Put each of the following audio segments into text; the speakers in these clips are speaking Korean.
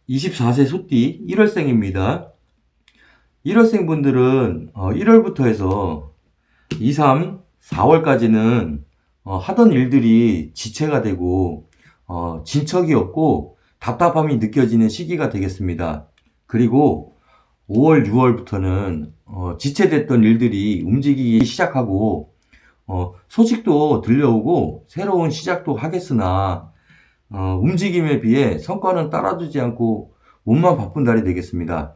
24세 소띠 1월생입니다. 1월생 분들은 1월부터 해서 2, 3, 4월까지는 하던 일들이 지체가 되고 진척이 없고 답답함이 느껴지는 시기가 되겠습니다. 그리고 5월, 6월부터는 지체됐던 일들이 움직이기 시작하고 소식도 들려오고 새로운 시작도 하겠으나 움직임에 비해 성과는 따라주지 않고 몸만 바쁜 달이 되겠습니다.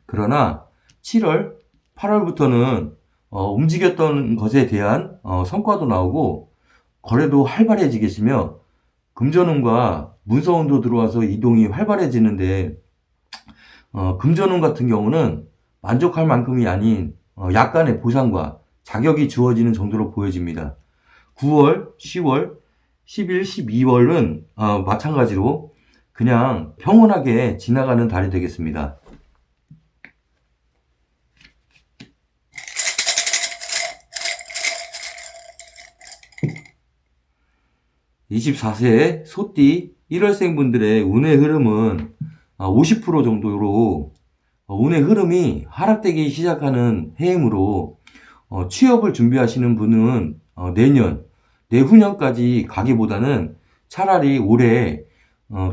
그러나 7월, 8월부터는 움직였던 것에 대한 성과도 나오고 거래도 활발해지겠으며 금전운과 문서운도 들어와서 이동이 활발해지는데 금전운 같은 경우는 만족할 만큼이 아닌 약간의 보상과 자격이 주어지는 정도로 보여집니다. 9월, 10월, 11, 12월은 마찬가지로 그냥 평온하게 지나가는 달이 되겠습니다. 24세 소띠 1월생 분들의 운의 흐름은 50% 정도로 운의 흐름이 하락되기 시작하는 해이므로 취업을 준비하시는 분은 내년, 내후년까지 가기보다는 차라리 올해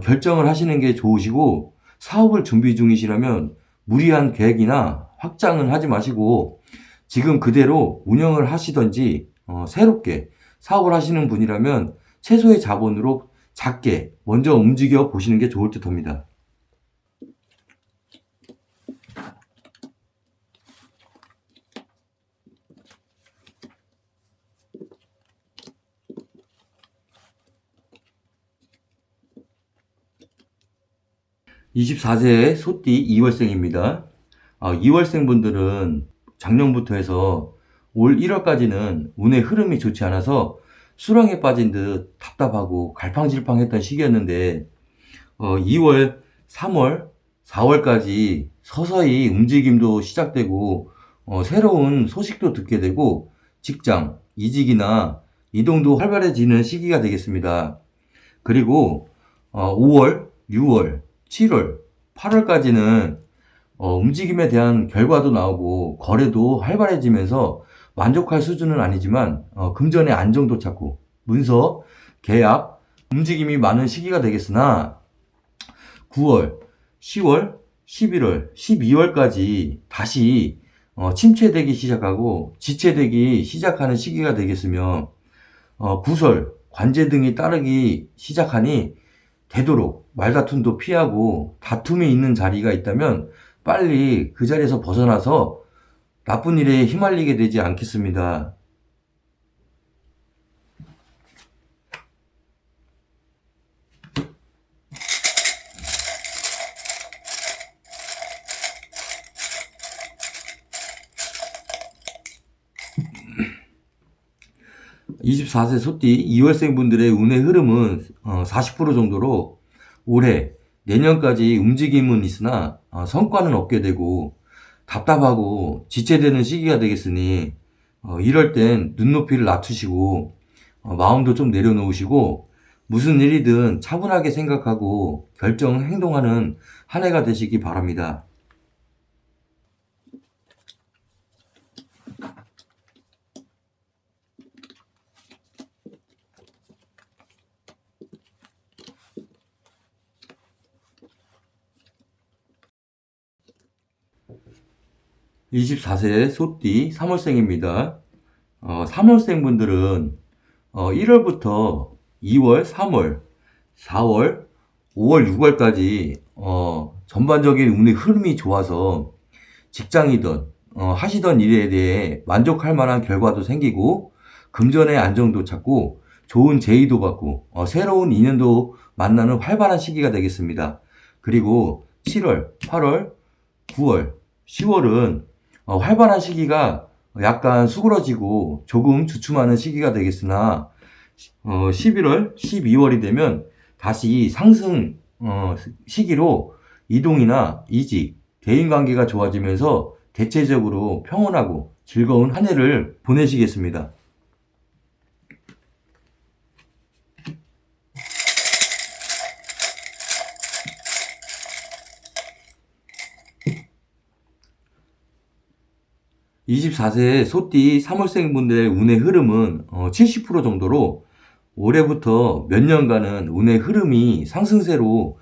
결정을 하시는 게 좋으시고, 사업을 준비 중이시라면 무리한 계획이나 확장은 하지 마시고 지금 그대로 운영을 하시던지 새롭게 사업을 하시는 분이라면 최소의 자본으로 작게 먼저 움직여 보시는 게 좋을 듯 합니다. (24세) 소띠 2월생입니다. 2월생 분들은 작년부터 해서 올 1월까지는 운의 흐름이 좋지 않아서 수렁에 빠진 듯 답답하고 갈팡질팡했던 시기였는데 2월, 3월, 4월까지 서서히 움직임도 시작되고 새로운 소식도 듣게 되고 직장, 이직이나 이동도 활발해지는 시기가 되겠습니다. 그리고 5월, 6월, 7월, 8월까지는 움직임에 대한 결과도 나오고 거래도 활발해지면서 만족할 수준은 아니지만 금전의 안정도 찾고 문서, 계약, 움직임이 많은 시기가 되겠으나 9월, 10월, 11월, 12월까지 다시 침체되기 시작하고 지체되기 시작하는 시기가 되겠으며 구설, 관제 등이 따르기 시작하니 되도록 말다툼도 피하고 다툼이 있는 자리가 있다면 빨리 그 자리에서 벗어나서 나쁜 일에 휘말리게 되지 않겠습니다. (24세) 소띠 2월생 분들의 운의 흐름은 40% 정도로 올해, 내년까지 움직임은 있으나 성과는 없게 되고 답답하고 지체되는 시기가 되겠으니 이럴 땐 눈높이를 낮추시고 마음도 좀 내려놓으시고 무슨 일이든 차분하게 생각하고 결정 행동하는 한 해가 되시기 바랍니다. (24세) 소띠 3월생입니다. 3월생 분들은 1월부터 2월, 3월, 4월, 5월, 6월까지 전반적인 운의 흐름이 좋아서 직장이든 하시던 일에 대해 만족할 만한 결과도 생기고 금전의 안정도 찾고 좋은 제의도 받고 새로운 인연도 만나는 활발한 시기가 되겠습니다. 그리고 7월, 8월, 9월, 10월은 활발한 시기가 약간 수그러지고 조금 주춤하는 시기가 되겠으나 11월, 12월이 되면 다시 상승 시기로 이동이나 이직, 대인관계가 좋아지면서 대체적으로 평온하고 즐거운 한 해를 보내시겠습니다. 24세 소띠 3월생 분들의 운의 흐름은 70% 정도로 올해부터 몇 년간은 운의 흐름이 상승세로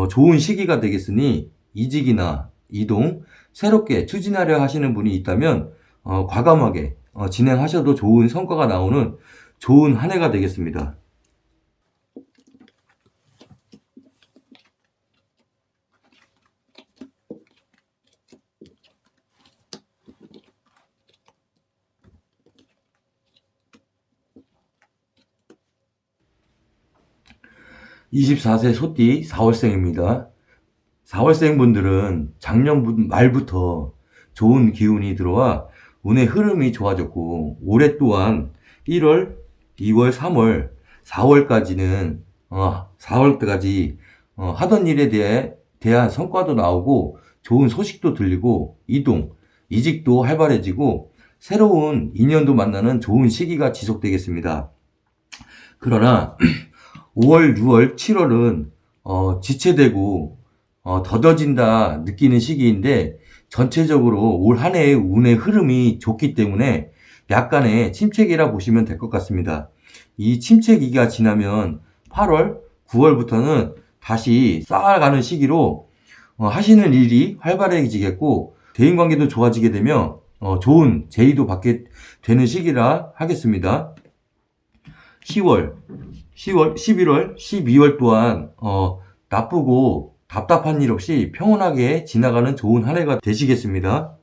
좋은 시기가 되겠으니 이직이나 이동, 새롭게 추진하려 하시는 분이 있다면 과감하게 진행하셔도 좋은 성과가 나오는 좋은 한 해가 되겠습니다. 24세 소띠 4월생입니다. 4월생 분들은 작년 말부터 좋은 기운이 들어와 운의 흐름이 좋아졌고, 올해 또한 1월, 2월, 3월, 4월까지는 4월까지 하던 일에 대한 성과도 나오고 좋은 소식도 들리고 이동, 이직도 활발해지고 새로운 인연도 만나는 좋은 시기가 지속되겠습니다. 그러나 5월, 6월, 7월은 지체되고 더뎌진다 느끼는 시기인데, 전체적으로 올 한 해의 운의 흐름이 좋기 때문에 약간의 침체기라 보시면 될 것 같습니다. 이 침체기가 지나면 8월, 9월부터는 다시 쌓아가는 시기로 하시는 일이 활발해지겠고 대인관계도 좋아지게 되며 좋은 제의도 받게 되는 시기라 하겠습니다. 10월, 11월, 12월 또한 나쁘고 답답한 일 없이 평온하게 지나가는 좋은 한 해가 되시겠습니다.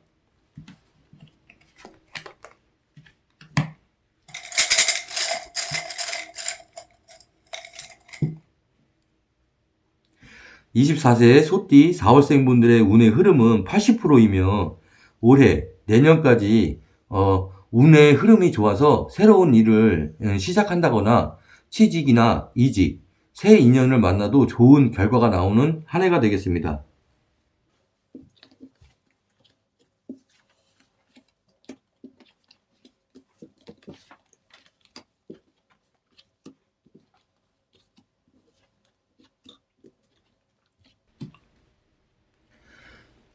(24세) 소띠 4월생 분들의 운의 흐름은 80%이며 올해 내년까지 운의 흐름이 좋아서 새로운 일을 시작한다거나 취직이나 이직, 새 인연을 만나도 좋은 결과가 나오는 한 해가 되겠습니다.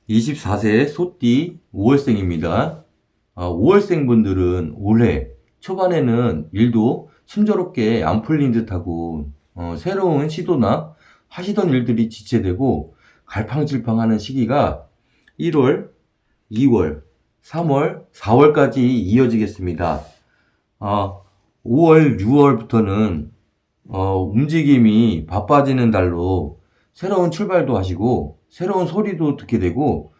(24세) 소띠 5월생입니다. 5월생 분들은 올해 초반에는 일도 순조롭게 안 풀린 듯하고 새로운 시도나 하시던 일들이 지체되고 갈팡질팡하는 시기가 1월, 2월, 3월, 4월까지 이어지겠습니다. 5월, 6월부터는 움직임이 바빠지는 달로 새로운 출발도 하시고 새로운 소리도 듣게 되고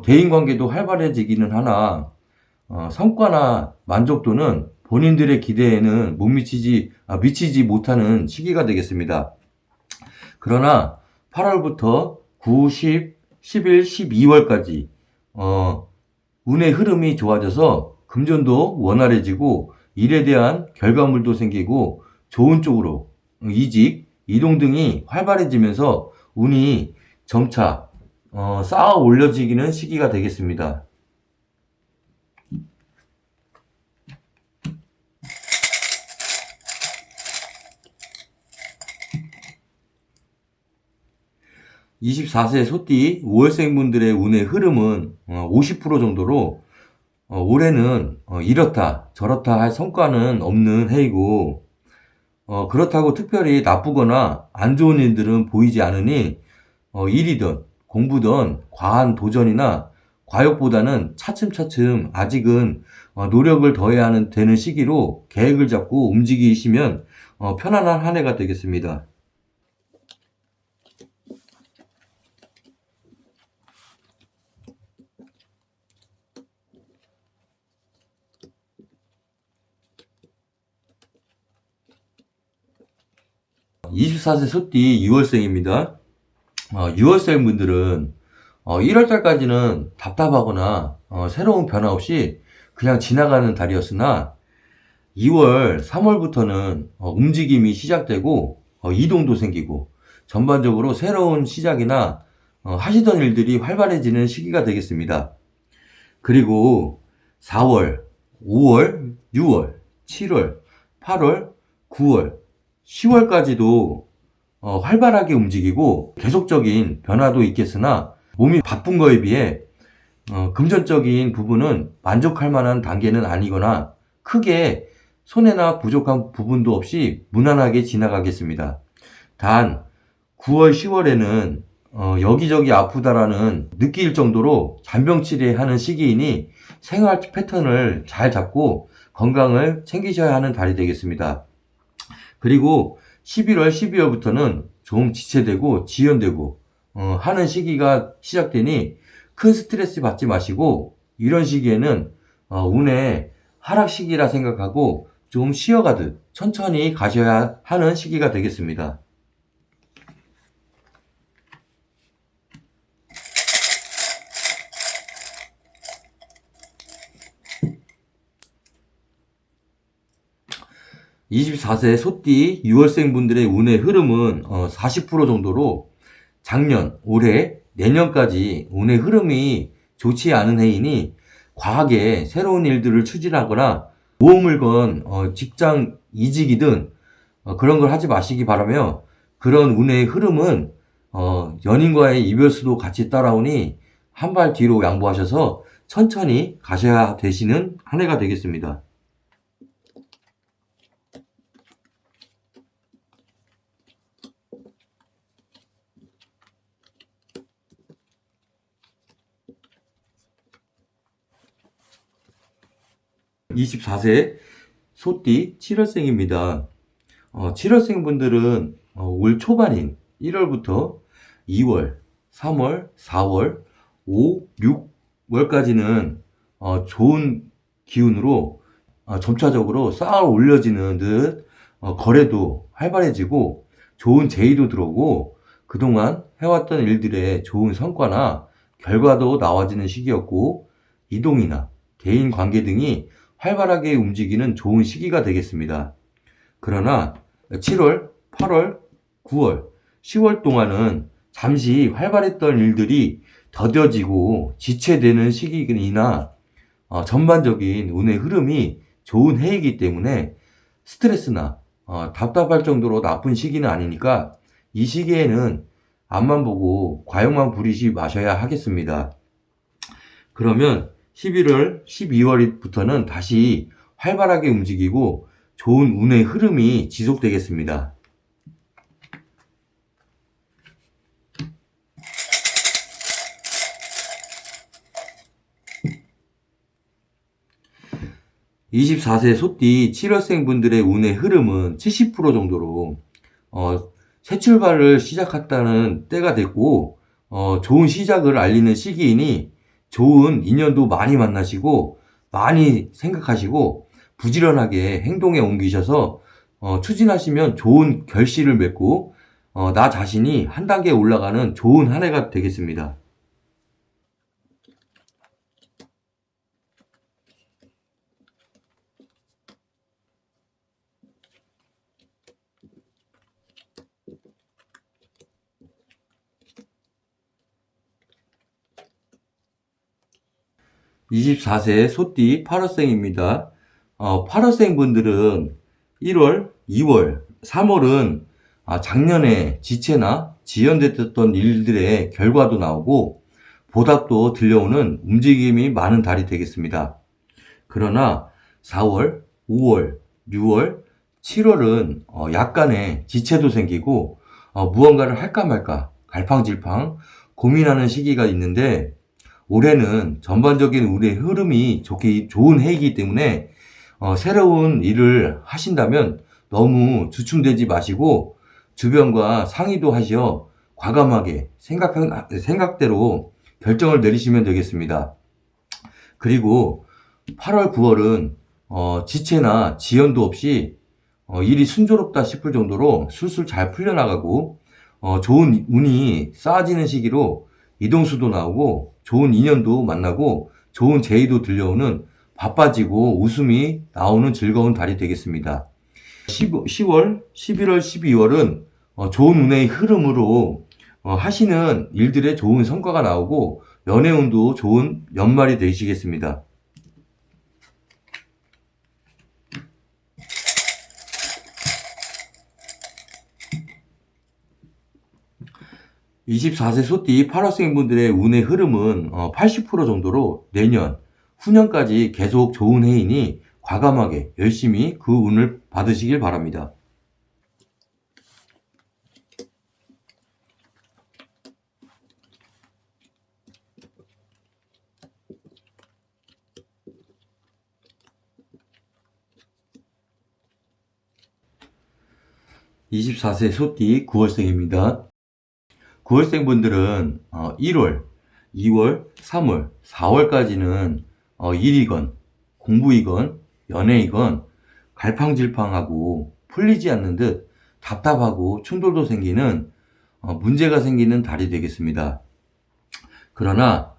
대인관계도 활발해지기는 하나 성과나 만족도는 본인들의 기대에는 미치지 못하는 시기가 되겠습니다. 그러나 8월부터 9, 10, 11, 12월까지 운의 흐름이 좋아져서 금전도 원활해지고 일에 대한 결과물도 생기고 좋은 쪽으로 이직, 이동 등이 활발해지면서 운이 점차 쌓아 올려지기는 시기가 되겠습니다. (24세) 소띠 5월생 분들의 운의 흐름은 50% 정도로 올해는 이렇다 저렇다 할 성과는 없는 해이고 그렇다고 특별히 나쁘거나 안 좋은 일들은 보이지 않으니 일이든 공부든 과한 도전이나 과욕보다는 차츰차츰 아직은 노력을 더해야 되는 시기로 계획을 잡고 움직이시면 편안한 한 해가 되겠습니다. (24세) 소띠 6월생입니다. 6월생 분들은 1월달까지는 답답하거나 새로운 변화 없이 그냥 지나가는 달이었으나 2월, 3월부터는 움직임이 시작되고 이동도 생기고 전반적으로 새로운 시작이나 하시던 일들이 활발해지는 시기가 되겠습니다. 그리고 4월, 5월, 6월, 7월, 8월, 9월, 10월까지도 활발하게 움직이고 계속적인 변화도 있겠으나 몸이 바쁜 거에 비해 금전적인 부분은 만족할 만한 단계는 아니거나 크게 손해나 부족한 부분도 없이 무난하게 지나가겠습니다. 단 9월, 10월에는 여기저기 아프다라는 느낄 정도로 잔병 치레하는 시기이니 생활 패턴을 잘 잡고 건강을 챙기셔야 하는 달이 되겠습니다. 그리고 11월, 12월부터는 좀 지체되고 지연되고 하는 시기가 시작되니 큰 스트레스 받지 마시고 이런 시기에는 운의 하락 시기라 생각하고 좀 쉬어가듯 천천히 가셔야 하는 시기가 되겠습니다. 24세 소띠 6월생 분들의 운의 흐름은 40% 정도로 작년, 올해, 내년까지 운의 흐름이 좋지 않은 해이니 과하게 새로운 일들을 추진하거나 모험을 건 직장 이직이든 그런 걸 하지 마시기 바라며 그런 운의 흐름은 연인과의 이별수도 같이 따라오니 한 발 뒤로 양보하셔서 천천히 가셔야 되시는 한 해가 되겠습니다. 24세 소띠 7월생입니다. 7월생 분들은 올 초반인 1월부터 2월, 3월, 4월, 5, 6월까지는 좋은 기운으로 점차적으로 쌓아 올려지는 듯 거래도 활발해지고 좋은 제의도 들어오고 그동안 해왔던 일들의 좋은 성과나 결과도 나와지는 시기였고 이동이나 대인 관계 등이 활발하게 움직이는 좋은 시기가 되겠습니다. 그러나 7월, 8월, 9월, 10월 동안은 잠시 활발했던 일들이 더뎌지고 지체되는 시기이나 전반적인 운의 흐름이 좋은 해이기 때문에 스트레스나 답답할 정도로 나쁜 시기는 아니니까 이 시기에는 앞만 보고 과욕만 부리지 마셔야 하겠습니다. 그러면 11월, 12월부터는 다시 활발하게 움직이고 좋은 운의 흐름이 지속되겠습니다. (24세) 소띠 7월생 분들의 운의 흐름은 70% 정도로 새 출발을 시작했다는 때가 됐고 좋은 시작을 알리는 시기이니 좋은 인연도 많이 만나시고 많이 생각하시고 부지런하게 행동에 옮기셔서 추진하시면 좋은 결실을 맺고 나 자신이 한 단계 올라가는 좋은 한 해가 되겠습니다. 24세 소띠 8월생입니다. 8월생 분들은 1월, 2월, 3월은 작년에 지체나 지연됐던 일들의 결과도 나오고 보답도 들려오는 움직임이 많은 달이 되겠습니다. 그러나 4월, 5월, 6월, 7월은 약간의 지체도 생기고 무언가를 할까 말까 갈팡질팡 고민하는 시기가 있는데 올해는 전반적인 운의 흐름이 좋은 해이기 때문에 새로운 일을 하신다면 너무 주춤되지 마시고 주변과 상의도 하시어 과감하게 생각대로 결정을 내리시면 되겠습니다. 그리고 8월, 9월은 지체나 지연도 없이 일이 순조롭다 싶을 정도로 술술 잘 풀려나가고 좋은 운이 쌓아지는 시기로 이동수도 나오고 좋은 인연도 만나고 좋은 제의도 들려오는 바빠지고 웃음이 나오는 즐거운 달이 되겠습니다. 10월, 11월, 12월은 좋은 운의 흐름으로 하시는 일들의 좋은 성과가 나오고 연애운도 좋은 연말이 되시겠습니다. 24세 소띠 8월생분들의 운의 흐름은 80% 정도로 내년, 후년까지 계속 좋은 해이니 과감하게 열심히 그 운을 받으시길 바랍니다. 24세 소띠 9월생입니다. 9월생분들은 1월, 2월, 3월, 4월까지는 일이건 공부이건 연애이건 갈팡질팡하고 풀리지 않는 듯 답답하고 충돌도 생기는 문제가 생기는 달이 되겠습니다. 그러나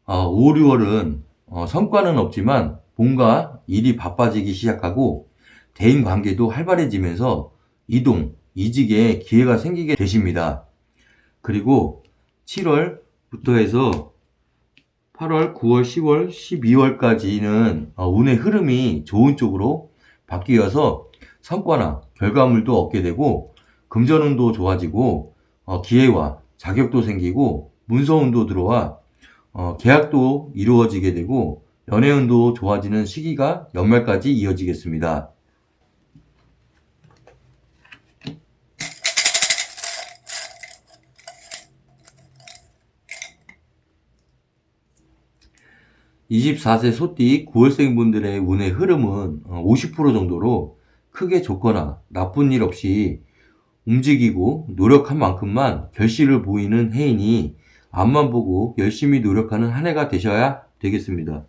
5, 6월은 성과는 없지만 뭔가 일이 바빠지기 시작하고 대인관계도 활발해지면서 이동, 이직의 기회가 생기게 되십니다. 그리고 7월부터 해서 8월, 9월, 10월, 12월까지는 운의 흐름이 좋은 쪽으로 바뀌어서 성과나 결과물도 얻게 되고 금전운도 좋아지고 기회와 자격도 생기고 문서운도 들어와 계약도 이루어지게 되고 연애운도 좋아지는 시기가 연말까지 이어지겠습니다. 24세 소띠 9월생분들의 운의 흐름은 50% 정도로 크게 좋거나 나쁜 일 없이 움직이고 노력한 만큼만 결실을 보이는 해이니 앞만 보고 열심히 노력하는 한 해가 되셔야 되겠습니다.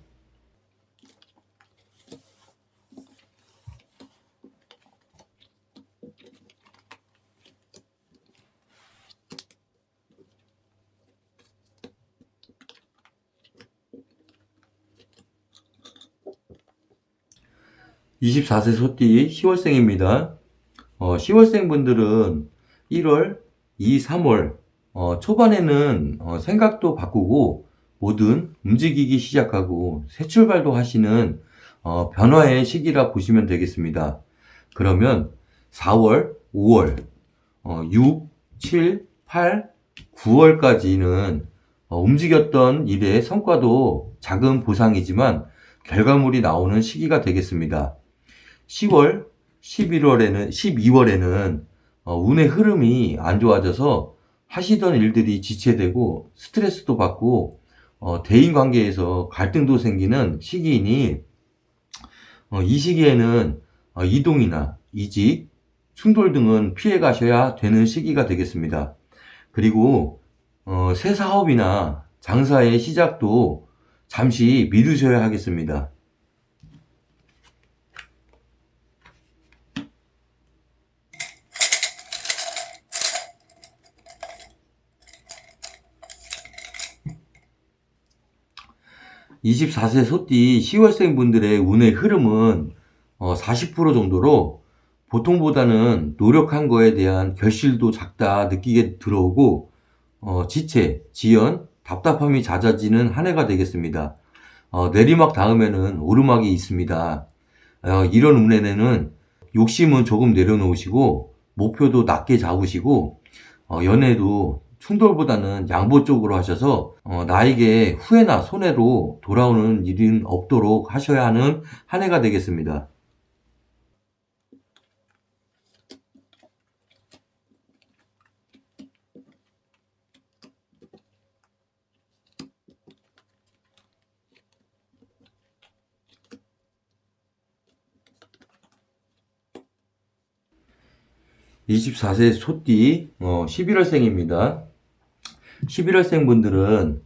24세 소띠 10월생입니다. 10월생 분들은 1월, 2, 3월 초반에는 생각도 바꾸고 뭐든 움직이기 시작하고 새 출발도 하시는 변화의 시기라 보시면 되겠습니다. 그러면 4월, 5월, 6, 7, 8, 9월까지는 움직였던 일의 성과도 작은 보상이지만 결과물이 나오는 시기가 되겠습니다. 10월, 11월에는, 12월에는 운의 흐름이 안 좋아져서 하시던 일들이 지체되고 스트레스도 받고 대인 관계에서 갈등도 생기는 시기이니 이 시기에는 이동이나 이직, 충돌 등은 피해 가셔야 되는 시기가 되겠습니다. 그리고 새 사업이나 장사의 시작도 잠시 미루셔야 하겠습니다. 24세 소띠 10월생 분들의 운의 흐름은 40% 정도로 보통보다는 노력한 거에 대한 결실도 작다 느끼게 들어오고 지체, 지연, 답답함이 잦아지는 한 해가 되겠습니다. 내리막 다음에는 오르막이 있습니다. 이런 운에는 욕심은 조금 내려놓으시고 목표도 낮게 잡으시고 연애도 충돌보다는 양보 쪽으로 하셔서 나에게 후회나 손해로 돌아오는 일은 없도록 하셔야 하는 한 해가 되겠습니다. 24세 소띠 11월생입니다. 11월생 분들은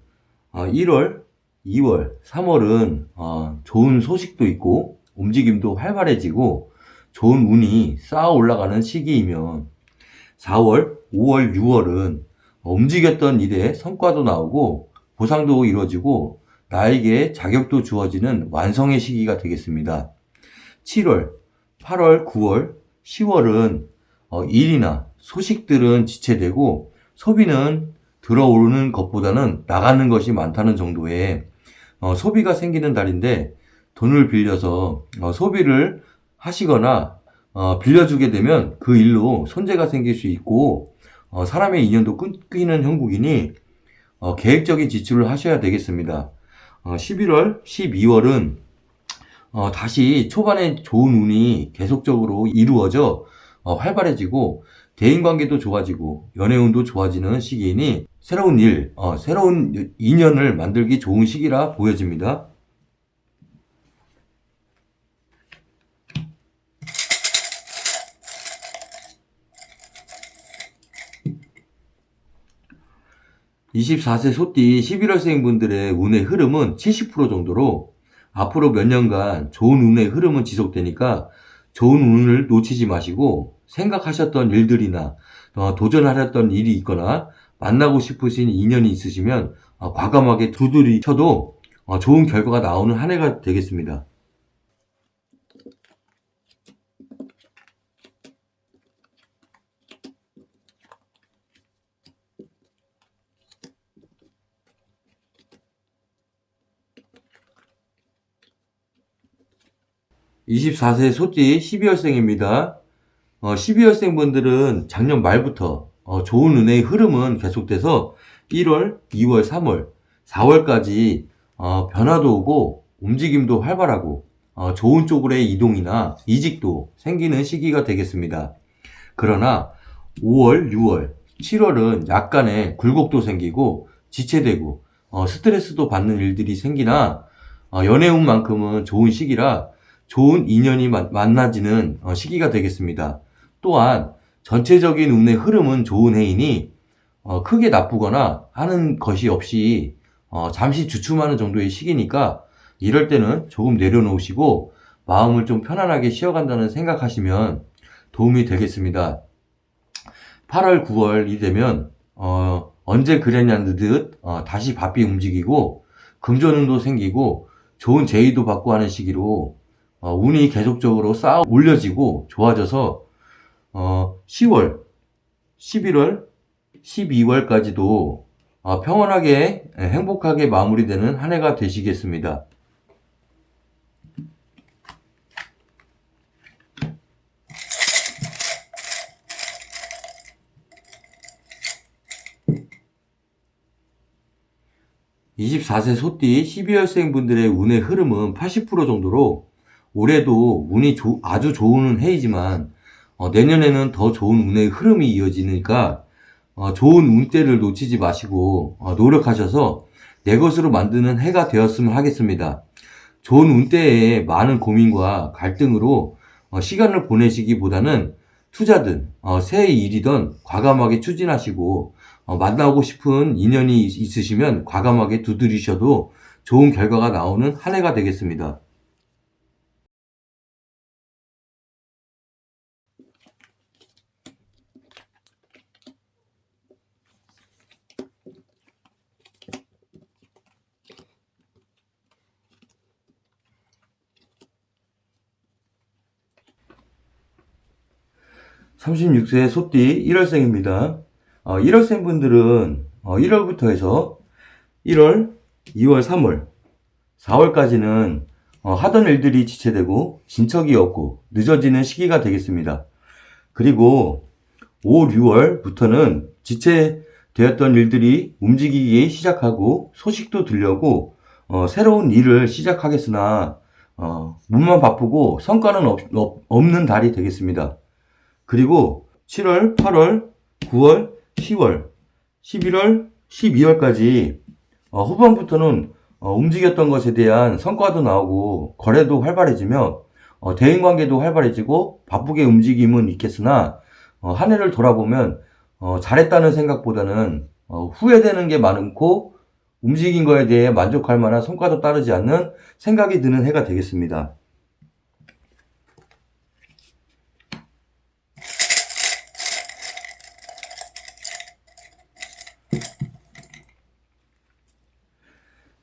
1월, 2월, 3월은 좋은 소식도 있고 움직임도 활발해지고 좋은 운이 쌓아 올라가는 시기이면 4월, 5월, 6월은 움직였던 일에 성과도 나오고 보상도 이루어지고 나에게 자격도 주어지는 완성의 시기가 되겠습니다. 7월, 8월, 9월, 10월은 일이나 소식들은 지체되고 소비는 들어오는 것보다는 나가는 것이 많다는 정도의 소비가 생기는 달인데 돈을 빌려서 소비를 하시거나 빌려주게 되면 그 일로 손재가 생길 수 있고 사람의 인연도 끊기는 형국이니 계획적인 지출을 하셔야 되겠습니다. 11월, 12월은 다시 초반에 좋은 운이 계속적으로 이루어져 활발해지고 대인관계도 좋아지고 연애운도 좋아지는 시기이니 새로운 일, 새로운 인연을 만들기 좋은 시기라 보여집니다. 24세 소띠 11월생 분들의 운의 흐름은 70% 정도로 앞으로 몇 년간 좋은 운의 흐름은 지속되니까 좋은 운을 놓치지 마시고 생각하셨던 일들이나 도전하셨던 일이 있거나 만나고 싶으신 인연이 있으시면 과감하게 두드리셔도 좋은 결과가 나오는 한 해가 되겠습니다. 24세 소띠 12월생입니다. 12월생 분들은 작년 말부터 좋은 운의 흐름은 계속돼서 1월, 2월, 3월, 4월까지 변화도 오고 움직임도 활발하고 좋은 쪽으로의 이동이나 이직도 생기는 시기가 되겠습니다. 그러나 5월, 6월, 7월은 약간의 굴곡도 생기고 지체되고 스트레스도 받는 일들이 생기나 연애운만큼은 좋은 시기라 좋은 인연이 만나지는 시기가 되겠습니다. 또한 전체적인 운의 흐름은 좋은 해이니 크게 나쁘거나 하는 것이 없이 잠시 주춤하는 정도의 시기니까 이럴 때는 조금 내려놓으시고 마음을 좀 편안하게 쉬어간다는 생각하시면 도움이 되겠습니다. 8월, 9월이 되면 언제 그랬냐는 듯 다시 바삐 움직이고 금전운도 생기고 좋은 제의도 받고 하는 시기로 운이 계속적으로 쌓아 올려지고 좋아져서 10월, 11월, 12월까지도 평온하게 행복하게 마무리되는 한 해가 되시겠습니다. (24세) 소띠 12월생 분들의 운의 흐름은 80% 정도로 올해도 운이 아주 좋은 해이지만 내년에는 더 좋은 운의 흐름이 이어지니까 좋은 운때를 놓치지 마시고 노력하셔서 내 것으로 만드는 해가 되었으면 하겠습니다. 좋은 운때에 많은 고민과 갈등으로 시간을 보내시기보다는 투자든 새 일이든 과감하게 추진하시고 만나고 싶은 인연이 있으시면 과감하게 두드리셔도 좋은 결과가 나오는 한 해가 되겠습니다. 36세 소띠 1월생입니다. 1월생 분들은 1월부터 해서 1월, 2월, 3월, 4월까지는 하던 일들이 지체되고 진척이 없고 늦어지는 시기가 되겠습니다. 그리고 5, 6월부터는 지체되었던 일들이 움직이기 시작하고 소식도 들려고 새로운 일을 시작하겠으나 몸만 바쁘고 성과는 없는 달이 되겠습니다. 그리고 7월, 8월, 9월, 10월, 11월, 12월까지 후반부터는 움직였던 것에 대한 성과도 나오고 거래도 활발해지며 대인관계도 활발해지고 바쁘게 움직임은 있겠으나 한 해를 돌아보면 잘했다는 생각보다는 후회되는 게 많고 움직인 거에 대해 만족할 만한 성과도 따르지 않는 생각이 드는 해가 되겠습니다.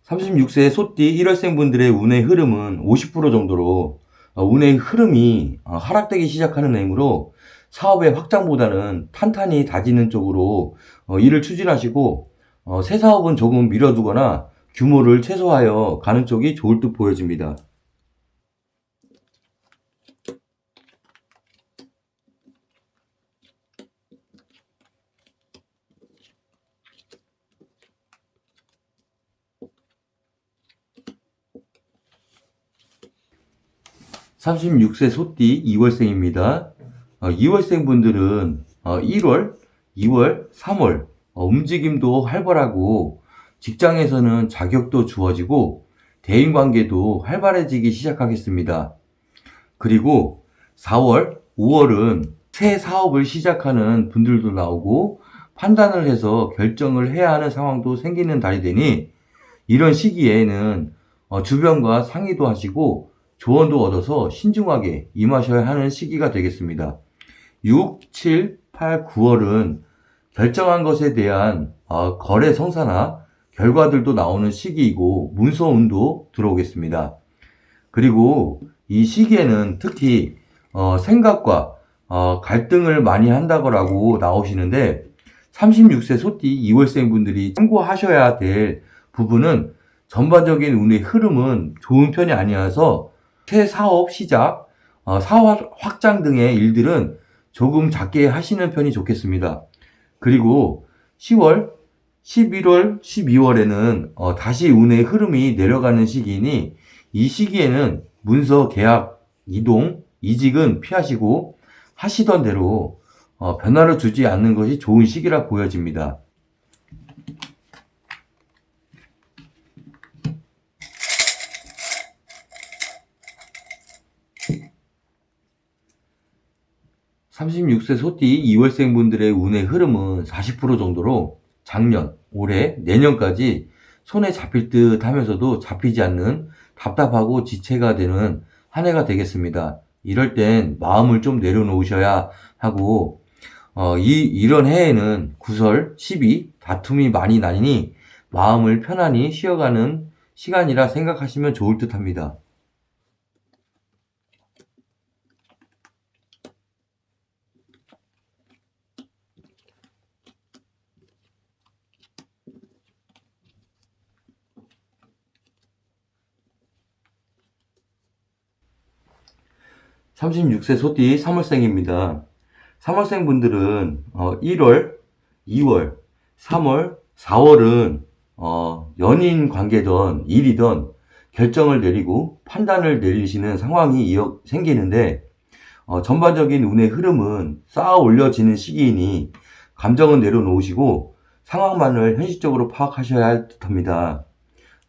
36세 소띠 1월생 분들의 운의 흐름은 50% 정도로 운의 흐름이 하락되기 시작하는 해이므로 사업의 확장보다는 탄탄히 다지는 쪽으로 일을 추진하시고 새 사업은 조금 미뤄두거나 규모를 최소화하여 가는 쪽이 좋을 듯 보여집니다. 36세 소띠 2월생입니다. 2월생 분들은 1월, 2월, 3월 움직임도 활발하고 직장에서는 자격도 주어지고 대인관계도 활발해지기 시작하겠습니다. 그리고 4월, 5월은 새 사업을 시작하는 분들도 나오고 판단을 해서 결정을 해야 하는 상황도 생기는 달이 되니 이런 시기에는 주변과 상의도 하시고 조언도 얻어서 신중하게 임하셔야 하는 시기가 되겠습니다. 6, 7, 8, 9월은 결정한 것에 대한 거래 성사나 결과들도 나오는 시기이고 문서운도 들어오겠습니다. 그리고 이 시기에는 특히 생각과 갈등을 많이 한다고 나오시는데 36세 소띠 2월생 분들이 참고하셔야 될 부분은 전반적인 운의 흐름은 좋은 편이 아니어서 새 사업 시작, 사업 확장 등의 일들은 조금 작게 하시는 편이 좋겠습니다. 그리고 10월, 11월, 12월에는 다시 운의 흐름이 내려가는 시기이니 이 시기에는 문서 계약, 이동, 이직은 피하시고 하시던 대로 변화를 주지 않는 것이 좋은 시기라 보여집니다. (36세) 소띠 2월생 분들의 운의 흐름은 40% 정도로 작년, 올해, 내년까지 손에 잡힐 듯 하면서도 잡히지 않는 답답하고 지체가 되는 한 해가 되겠습니다. 이럴 땐 마음을 좀 내려놓으셔야 하고 이런 해에는 구설, 시비, 다툼이 많이 나니 마음을 편안히 쉬어가는 시간이라 생각하시면 좋을 듯 합니다. (36세) 소띠 3월생입니다. 3월생 분들은 1월, 2월, 3월, 4월은 연인 관계든 일이든 결정을 내리고 판단을 내리시는 상황이 생기는데 전반적인 운의 흐름은 쌓아 올려지는 시기이니 감정은 내려놓으시고 상황만을 현실적으로 파악하셔야 할 듯합니다.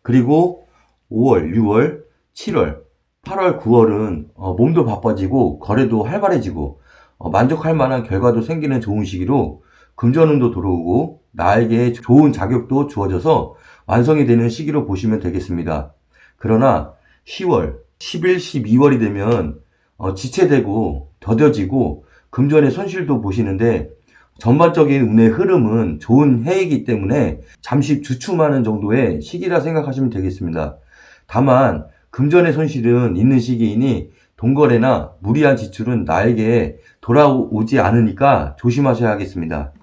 그리고 5월, 6월, 7월, 8월, 9월은 몸도 바빠지고 거래도 활발해지고 만족할 만한 결과도 생기는 좋은 시기로 금전운도 들어오고 나에게 좋은 자격도 주어져서 완성이 되는 시기로 보시면 되겠습니다. 그러나 10월, 11, 12월이 되면 지체되고 더뎌지고 금전의 손실도 보시는데 전반적인 운의 흐름은 좋은 해이기 때문에 잠시 주춤하는 정도의 시기라 생각하시면 되겠습니다. 다만 금전의 손실은 있는 시기이니 돈거래나 무리한 지출은 나에게 돌아오지 않으니까 조심하셔야 하겠습니다.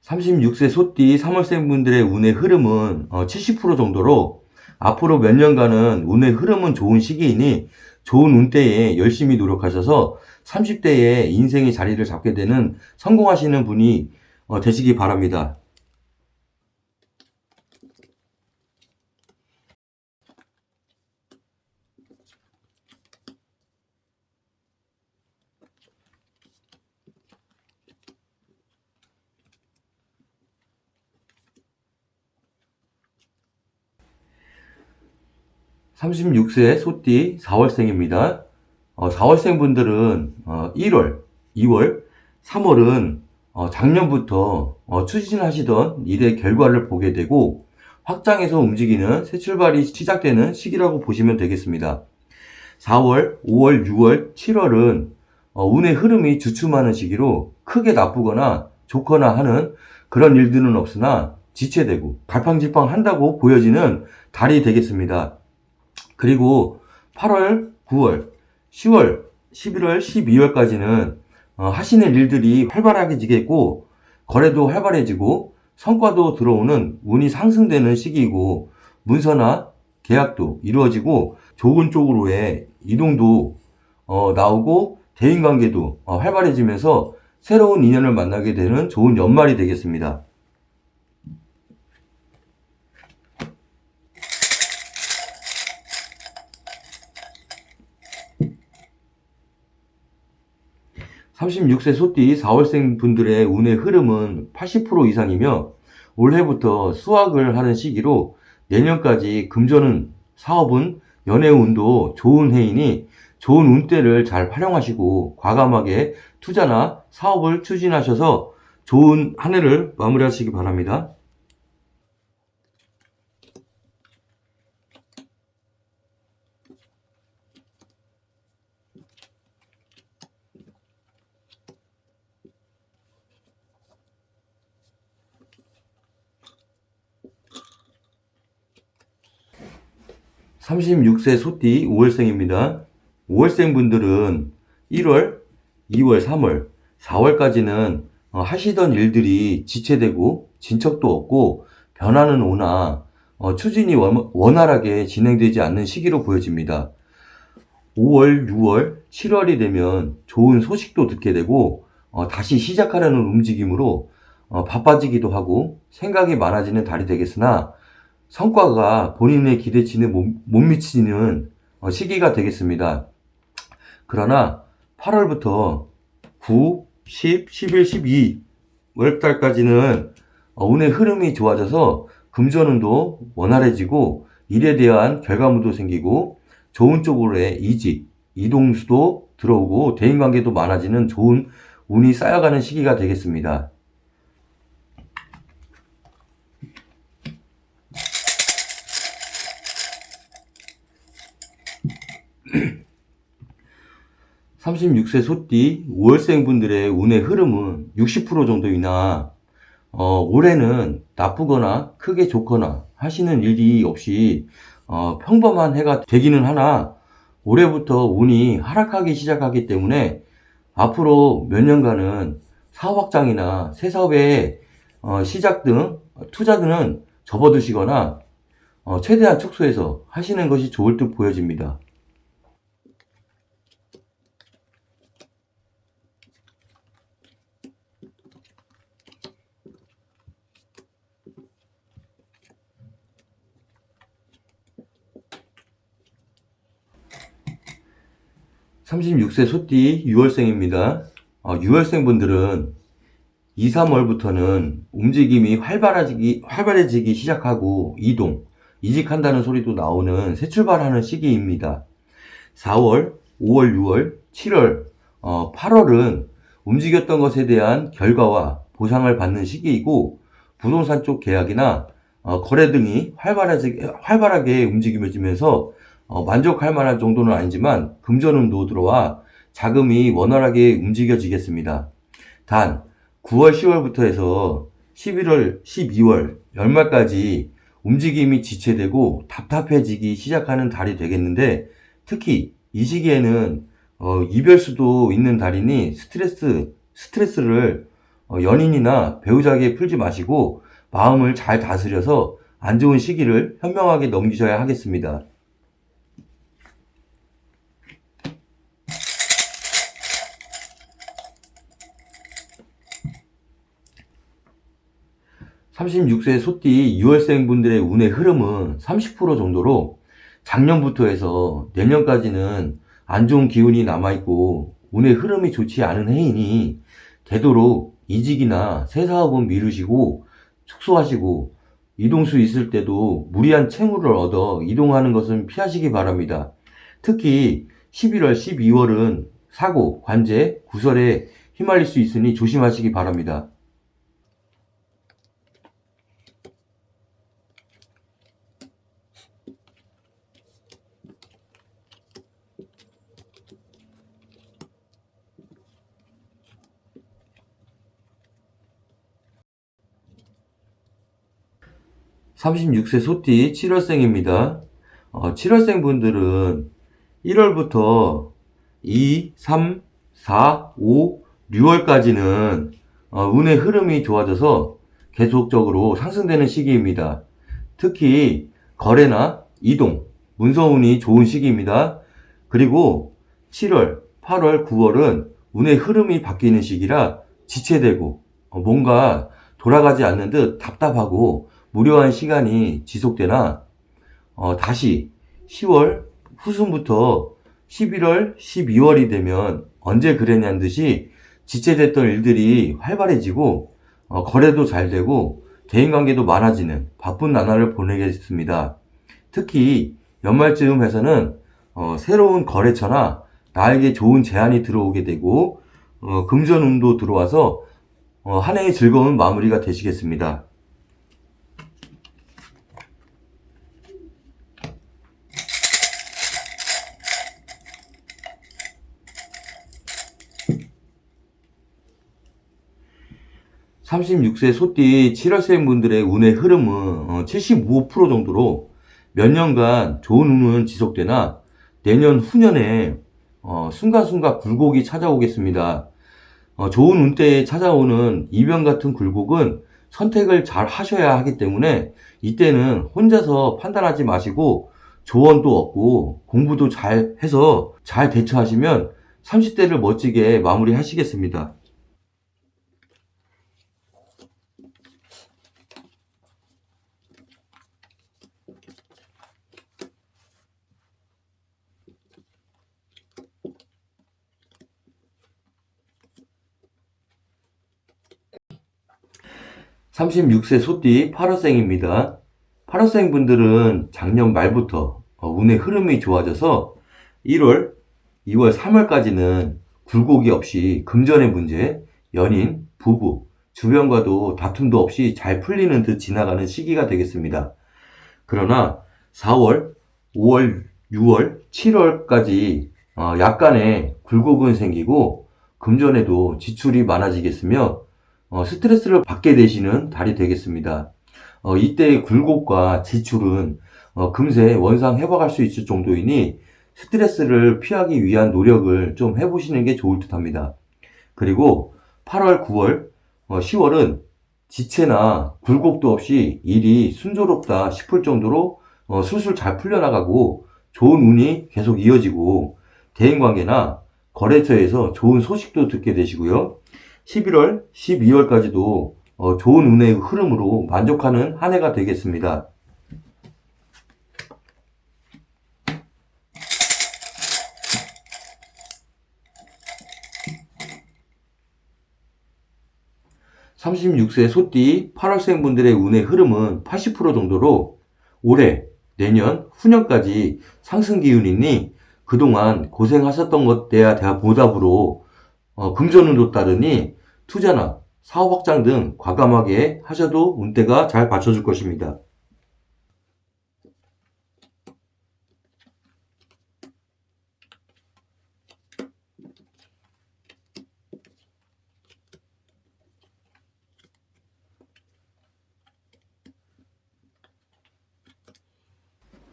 (36세) 소띠 3월생 분들의 운의 흐름은 70% 정도로 앞으로 몇 년간은 운의 흐름은 좋은 시기이니 좋은 운때에 열심히 노력하셔서 30대에 인생의 자리를 잡게 되는 성공하시는 분이 되시기 바랍니다. (36세) 소띠 4월생입니다. 4월생 분들은 1월, 2월, 3월은 작년부터 추진하시던 일의 결과를 보게 되고 확장해서 움직이는 새 출발이 시작되는 시기라고 보시면 되겠습니다. 4월, 5월, 6월, 7월은 운의 흐름이 주춤하는 시기로 크게 나쁘거나 좋거나 하는 그런 일들은 없으나 지체되고 갈팡질팡 한다고 보여지는 달이 되겠습니다. 그리고 8월, 9월, 10월, 11월, 12월까지는 하시는 일들이 활발해지겠고 거래도 활발해지고 성과도 들어오는 운이 상승되는 시기이고 문서나 계약도 이루어지고 좋은 쪽으로의 이동도 나오고 대인관계도 활발해지면서 새로운 인연을 만나게 되는 좋은 연말이 되겠습니다. (36세) 소띠 4월생 분들의 운의 흐름은 80% 이상이며 올해부터 수확을 하는 시기로 내년까지 금전운, 사업운, 연애운도 좋은 해이니 좋은 운대를 잘 활용하시고 과감하게 투자나 사업을 추진하셔서 좋은 한 해를 마무리하시기 바랍니다. (36세) 소띠 5월생입니다. 5월생 분들은 1월, 2월, 3월, 4월까지는 하시던 일들이 지체되고 진척도 없고 변화는 오나 추진이 원활하게 진행되지 않는 시기로 보여집니다. 5월, 6월, 7월이 되면 좋은 소식도 듣게 되고 다시 시작하려는 움직임으로 바빠지기도 하고 생각이 많아지는 달이 되겠으나 성과가 본인의 기대치는 못 미치는 시기가 되겠습니다. 그러나 8월부터 9, 10, 11, 12월달까지는 운의 흐름이 좋아져서 금전운도 원활해지고 일에 대한 결과물도 생기고 좋은 쪽으로의 이직, 이동수도 들어오고 대인관계도 많아지는 좋은 운이 쌓여가는 시기가 되겠습니다. (36세) 소띠 5월생 분들의 운의 흐름은 60% 정도이나 올해는 나쁘거나 크게 좋거나 하시는 일이 없이 평범한 해가 되기는 하나 올해부터 운이 하락하기 시작하기 때문에 앞으로 몇 년간은 사업 확장이나 새 사업의 시작 등 투자 등은 접어두시거나 최대한 축소해서 하시는 것이 좋을 듯 보여집니다. (36세) 소띠 6월생입니다. 6월생 분들은 2, 3월부터는 움직임이 활발해지기 시작하고 이직한다는 소리도 나오는 새 출발하는 시기입니다. 4월, 5월, 6월, 7월, 8월은 움직였던 것에 대한 결과와 보상을 받는 시기이고 부동산 쪽 계약이나 거래 등이 활발하게 움직여지면서 만족할 만한 정도는 아니지만 금전운도 들어와 자금이 원활하게 움직여지겠습니다. 단 9월, 10월부터 해서 11월, 12월 연말까지 움직임이 지체되고 답답해지기 시작하는 달이 되겠는데 특히 이 시기에는 이별 수도 있는 달이니 스트레스를 연인이나 배우자에게 풀지 마시고 마음을 잘 다스려서 안 좋은 시기를 현명하게 넘기셔야 하겠습니다. (36세) 소띠 2월생 분들의 운의 흐름은 30% 정도로 작년부터 해서 내년까지는 안 좋은 기운이 남아있고 운의 흐름이 좋지 않은 해이니 되도록 이직이나 새 사업은 미루시고 축소하시고 이동수 있을 때도 무리한 채무를 얻어 이동하는 것은 피하시기 바랍니다. 특히 11월, 12월은 사고, 관제, 구설에 휘말릴 수 있으니 조심하시기 바랍니다. (36세) 소띠 7월생입니다. 7월생 분들은 1월부터 2, 3, 4, 5, 6월까지는 운의 흐름이 좋아져서 계속적으로 상승되는 시기입니다. 특히 거래나 이동, 문서운이 좋은 시기입니다. 그리고 7월, 8월, 9월은 운의 흐름이 바뀌는 시기라 지체되고 뭔가 돌아가지 않는 듯 답답하고 무료한 시간이 지속되나 다시 10월 후순부터 11월, 12월이 되면 언제 그랬냐는 듯이 지체됐던 일들이 활발해지고 거래도 잘 되고 대인관계도 많아지는 바쁜 나날을 보내겠습니다. 특히 연말쯤 해서는 새로운 거래처나 나에게 좋은 제안이 들어오게 되고 금전운도 들어와서 한 해의 즐거운 마무리가 되시겠습니다. 36세 소띠 7월생 분들의 운의 흐름은 75% 정도로 몇 년간 좋은 운은 지속되나 내년 후년에 순간순간 굴곡이 찾아오겠습니다. 좋은 운때에 찾아오는 이변 같은 굴곡은 선택을 잘 하셔야 하기 때문에 이때는 혼자서 판단하지 마시고 조언도 얻고 공부도 잘 해서 잘 대처하시면 30대를 멋지게 마무리 하시겠습니다. 36세 소띠 8월생입니다. 8월생 분들은 작년 말부터 운의 흐름이 좋아져서 1월, 2월, 3월까지는 굴곡이 없이 금전의 문제, 연인, 부부, 주변과도 다툼도 없이 잘 풀리는 듯 지나가는 시기가 되겠습니다. 그러나 4월, 5월, 6월, 7월까지 약간의 굴곡은 생기고 금전에도 지출이 많아지겠으며 스트레스를 받게 되시는 달이 되겠습니다. 이때의 굴곡과 지출은 금세 원상 회복할 수 있을 정도이니 스트레스를 피하기 위한 노력을 좀 해보시는 게 좋을 듯 합니다. 그리고 8월, 9월, 10월은 지체나 굴곡도 없이 일이 순조롭다 싶을 정도로 술술 잘 풀려나가고 좋은 운이 계속 이어지고 대인관계나 거래처에서 좋은 소식도 듣게 되시고요. 11월, 12월까지도 좋은 운의 흐름으로 만족하는 한 해가 되겠습니다. 36세 소띠 8월생 분들의 운의 흐름은 80% 정도로 올해, 내년, 후년까지 상승 기운이니 그동안 고생하셨던 것에 대한 보답으로 금전운도 따르니 투자나 사업 확장 등 과감하게 하셔도 운대가 잘 받쳐줄 것입니다.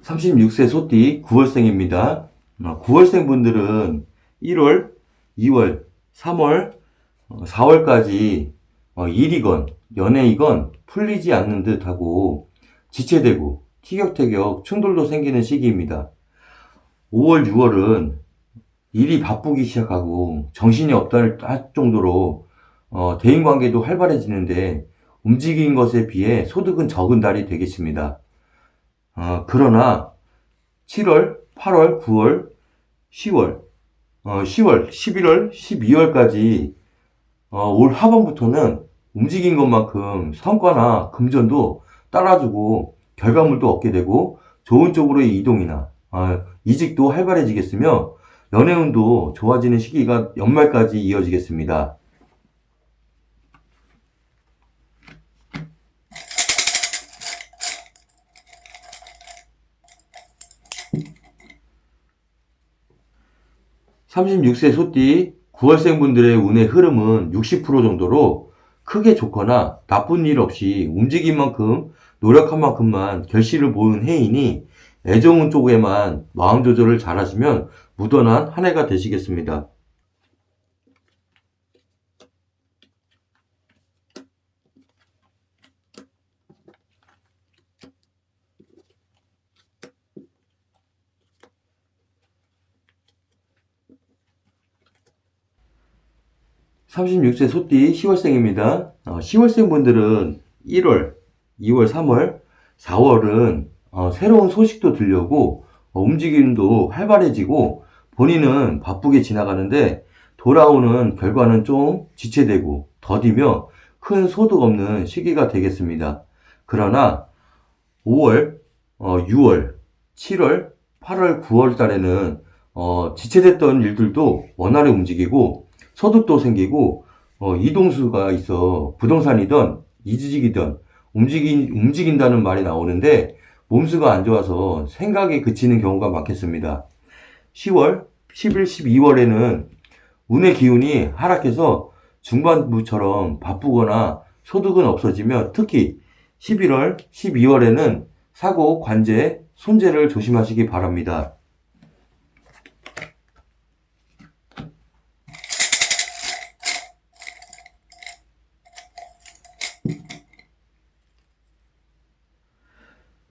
36세 소띠 9월생입니다. 9월생 분들은 1월, 2월, 3월, 4월까지 일이건 연애이건 풀리지 않는 듯하고 지체되고 티격태격 충돌도 생기는 시기입니다. 5월, 6월은 일이 바쁘기 시작하고 정신이 없다 할 정도로 대인관계도 활발해지는데 움직인 것에 비해 소득은 적은 달이 되겠습니다. 그러나 7월, 8월, 9월, 10월, 10월, 11월, 12월까지 올 하반부터는 움직인 것만큼 성과나 금전도 따라주고 결과물도 얻게 되고 좋은 쪽으로의 이동이나 이직도 활발해지겠으며 연애운도 좋아지는 시기가 연말까지 이어지겠습니다. 36세 소띠 9월생 분들의 운의 흐름은 60% 정도로 크게 좋거나 나쁜 일 없이 움직인 만큼 노력한 만큼만 결실을 보는 해이니 애정운 쪽에만 마음 조절을 잘 하시면 무던한 한 해가 되시겠습니다. 36세 소띠 10월생입니다. 10월생 분들은 1월, 2월, 3월, 4월은 새로운 소식도 들려오고 움직임도 활발해지고 본인은 바쁘게 지나가는데 돌아오는 결과는 좀 지체되고 더디며 큰 소득 없는 시기가 되겠습니다. 그러나 5월, 6월, 7월, 8월, 9월 달에는 지체됐던 일들도 원활히 움직이고 소득도 생기고 이동수가 있어 부동산이든 이직이든 움직인다는 말이 나오는데 몸수가 안 좋아서 생각이 그치는 경우가 많겠습니다. 10월, 11, 12월에는 운의 기운이 하락해서 중반부처럼 바쁘거나 소득은 없어지며 특히 11월, 12월에는 사고, 관제, 손재를 조심하시기 바랍니다.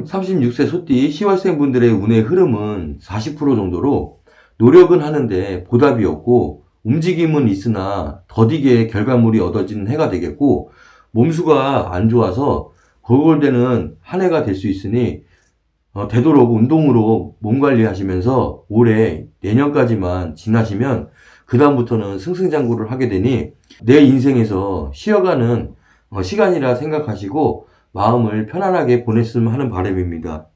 (36세) 소띠 10월생 분들의 운의 흐름은 40% 정도로 노력은 하는데 보답이 없고 움직임은 있으나 더디게 결과물이 얻어지는 해가 되겠고 몸수가 안 좋아서 골골대는 한 해가 될 수 있으니 되도록 운동으로 몸 관리하시면서 올해 내년까지만 지나시면 그 다음부터는 승승장구를 하게 되니 내 인생에서 쉬어가는 시간이라 생각하시고 마음을 편안하게 보냈으면 하는 바람입니다.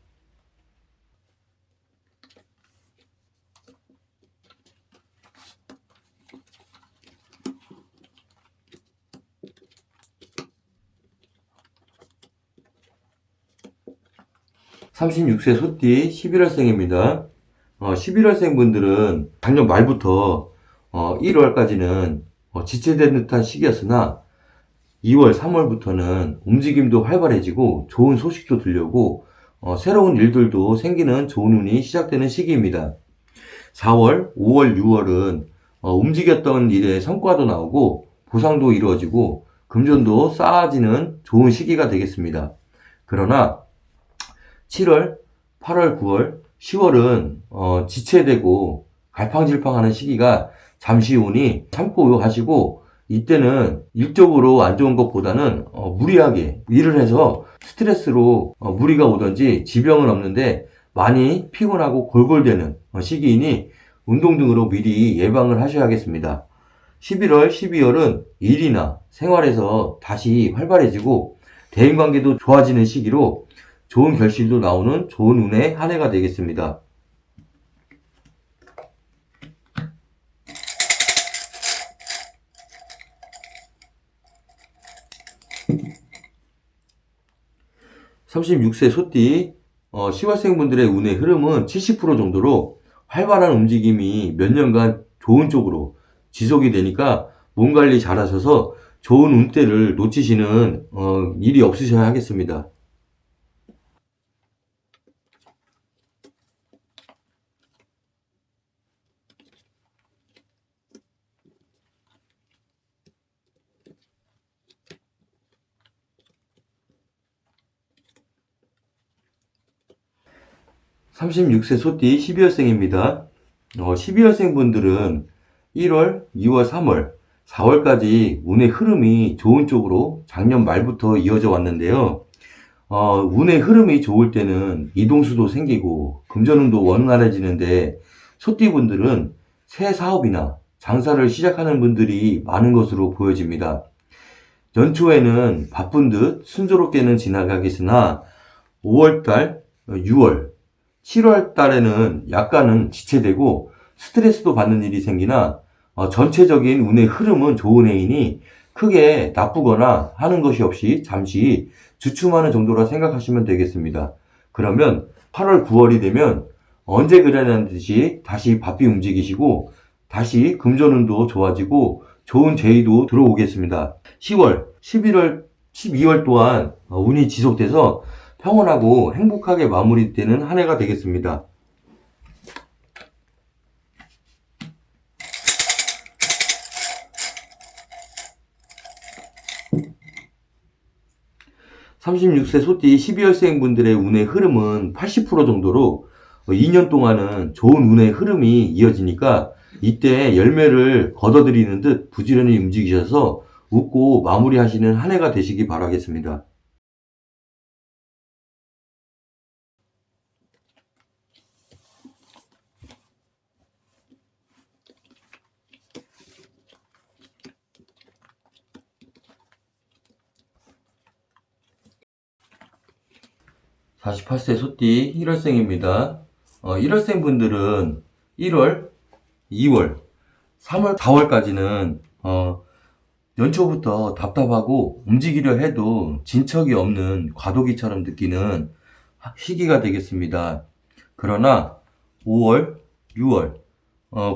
(36세) 소띠 11월생입니다. 11월생 분들은 작년 말부터 1월까지는 지체된 듯한 시기였으나 2월, 3월부터는 움직임도 활발해지고 좋은 소식도 들려오고 새로운 일들도 생기는 좋은 운이 시작되는 시기입니다. 4월, 5월, 6월은 움직였던 일의 성과도 나오고 보상도 이루어지고 금전도 쌓아지는 좋은 시기가 되겠습니다. 그러나 7월, 8월, 9월, 10월은 지체되고 갈팡질팡하는 시기가 잠시 오니 참고 하시고 이때는 일적으로 안 좋은 것보다는 무리하게 일을 해서 스트레스로 무리가 오든지 지병은 없는데 많이 피곤하고 골골대는 시기이니 운동 등으로 미리 예방을 하셔야겠습니다. 11월, 12월은 일이나 생활에서 다시 활발해지고 대인관계도 좋아지는 시기로 좋은 결실도 나오는 좋은 운의 한 해가 되겠습니다. (36세) 소띠 10월생 분들의 운의 흐름은 70% 정도로 활발한 움직임이 몇 년간 좋은 쪽으로 지속이 되니까 몸 관리 잘 하셔서 좋은 운때를 놓치시는 일이 없으셔야 하겠습니다. (36세) 소띠 12월생입니다. 12월생 분들은 1월, 2월, 3월, 4월까지 운의 흐름이 좋은 쪽으로 작년 말부터 이어져 왔는데요. 운의 흐름이 좋을 때는 이동수도 생기고 금전운도 원활해지는데 소띠 분들은 새 사업이나 장사를 시작하는 분들이 많은 것으로 보여집니다. 연초에는 바쁜 듯 순조롭게는 지나가겠으나 5월달, 6월, 7월 달에는 약간은 지체되고 스트레스도 받는 일이 생기나 전체적인 운의 흐름은 좋은 해이니 크게 나쁘거나 하는 것이 없이 잠시 주춤하는 정도라 생각하시면 되겠습니다. 그러면 8월, 9월이 되면 언제 그러냐는 듯이 다시 바삐 움직이시고 다시 금전운도 좋아지고 좋은 재의도 들어오겠습니다. 10월, 11월, 12월 또한 운이 지속돼서 평온하고 행복하게 마무리되는 한 해가 되겠습니다. (36세) 소띠 12월생 분들의 운의 흐름은 80% 정도로 2년 동안은 좋은 운의 흐름이 이어지니까 이때 열매를 거둬들이는 듯 부지런히 움직이셔서 웃고 마무리하시는 한 해가 되시기 바라겠습니다. 48세 소띠 1월생입니다. 1월생 분들은 1월, 2월, 3월, 4월까지는 연초부터 답답하고 움직이려 해도 진척이 없는 과도기처럼 느끼는 시기가 되겠습니다. 그러나 5월, 6월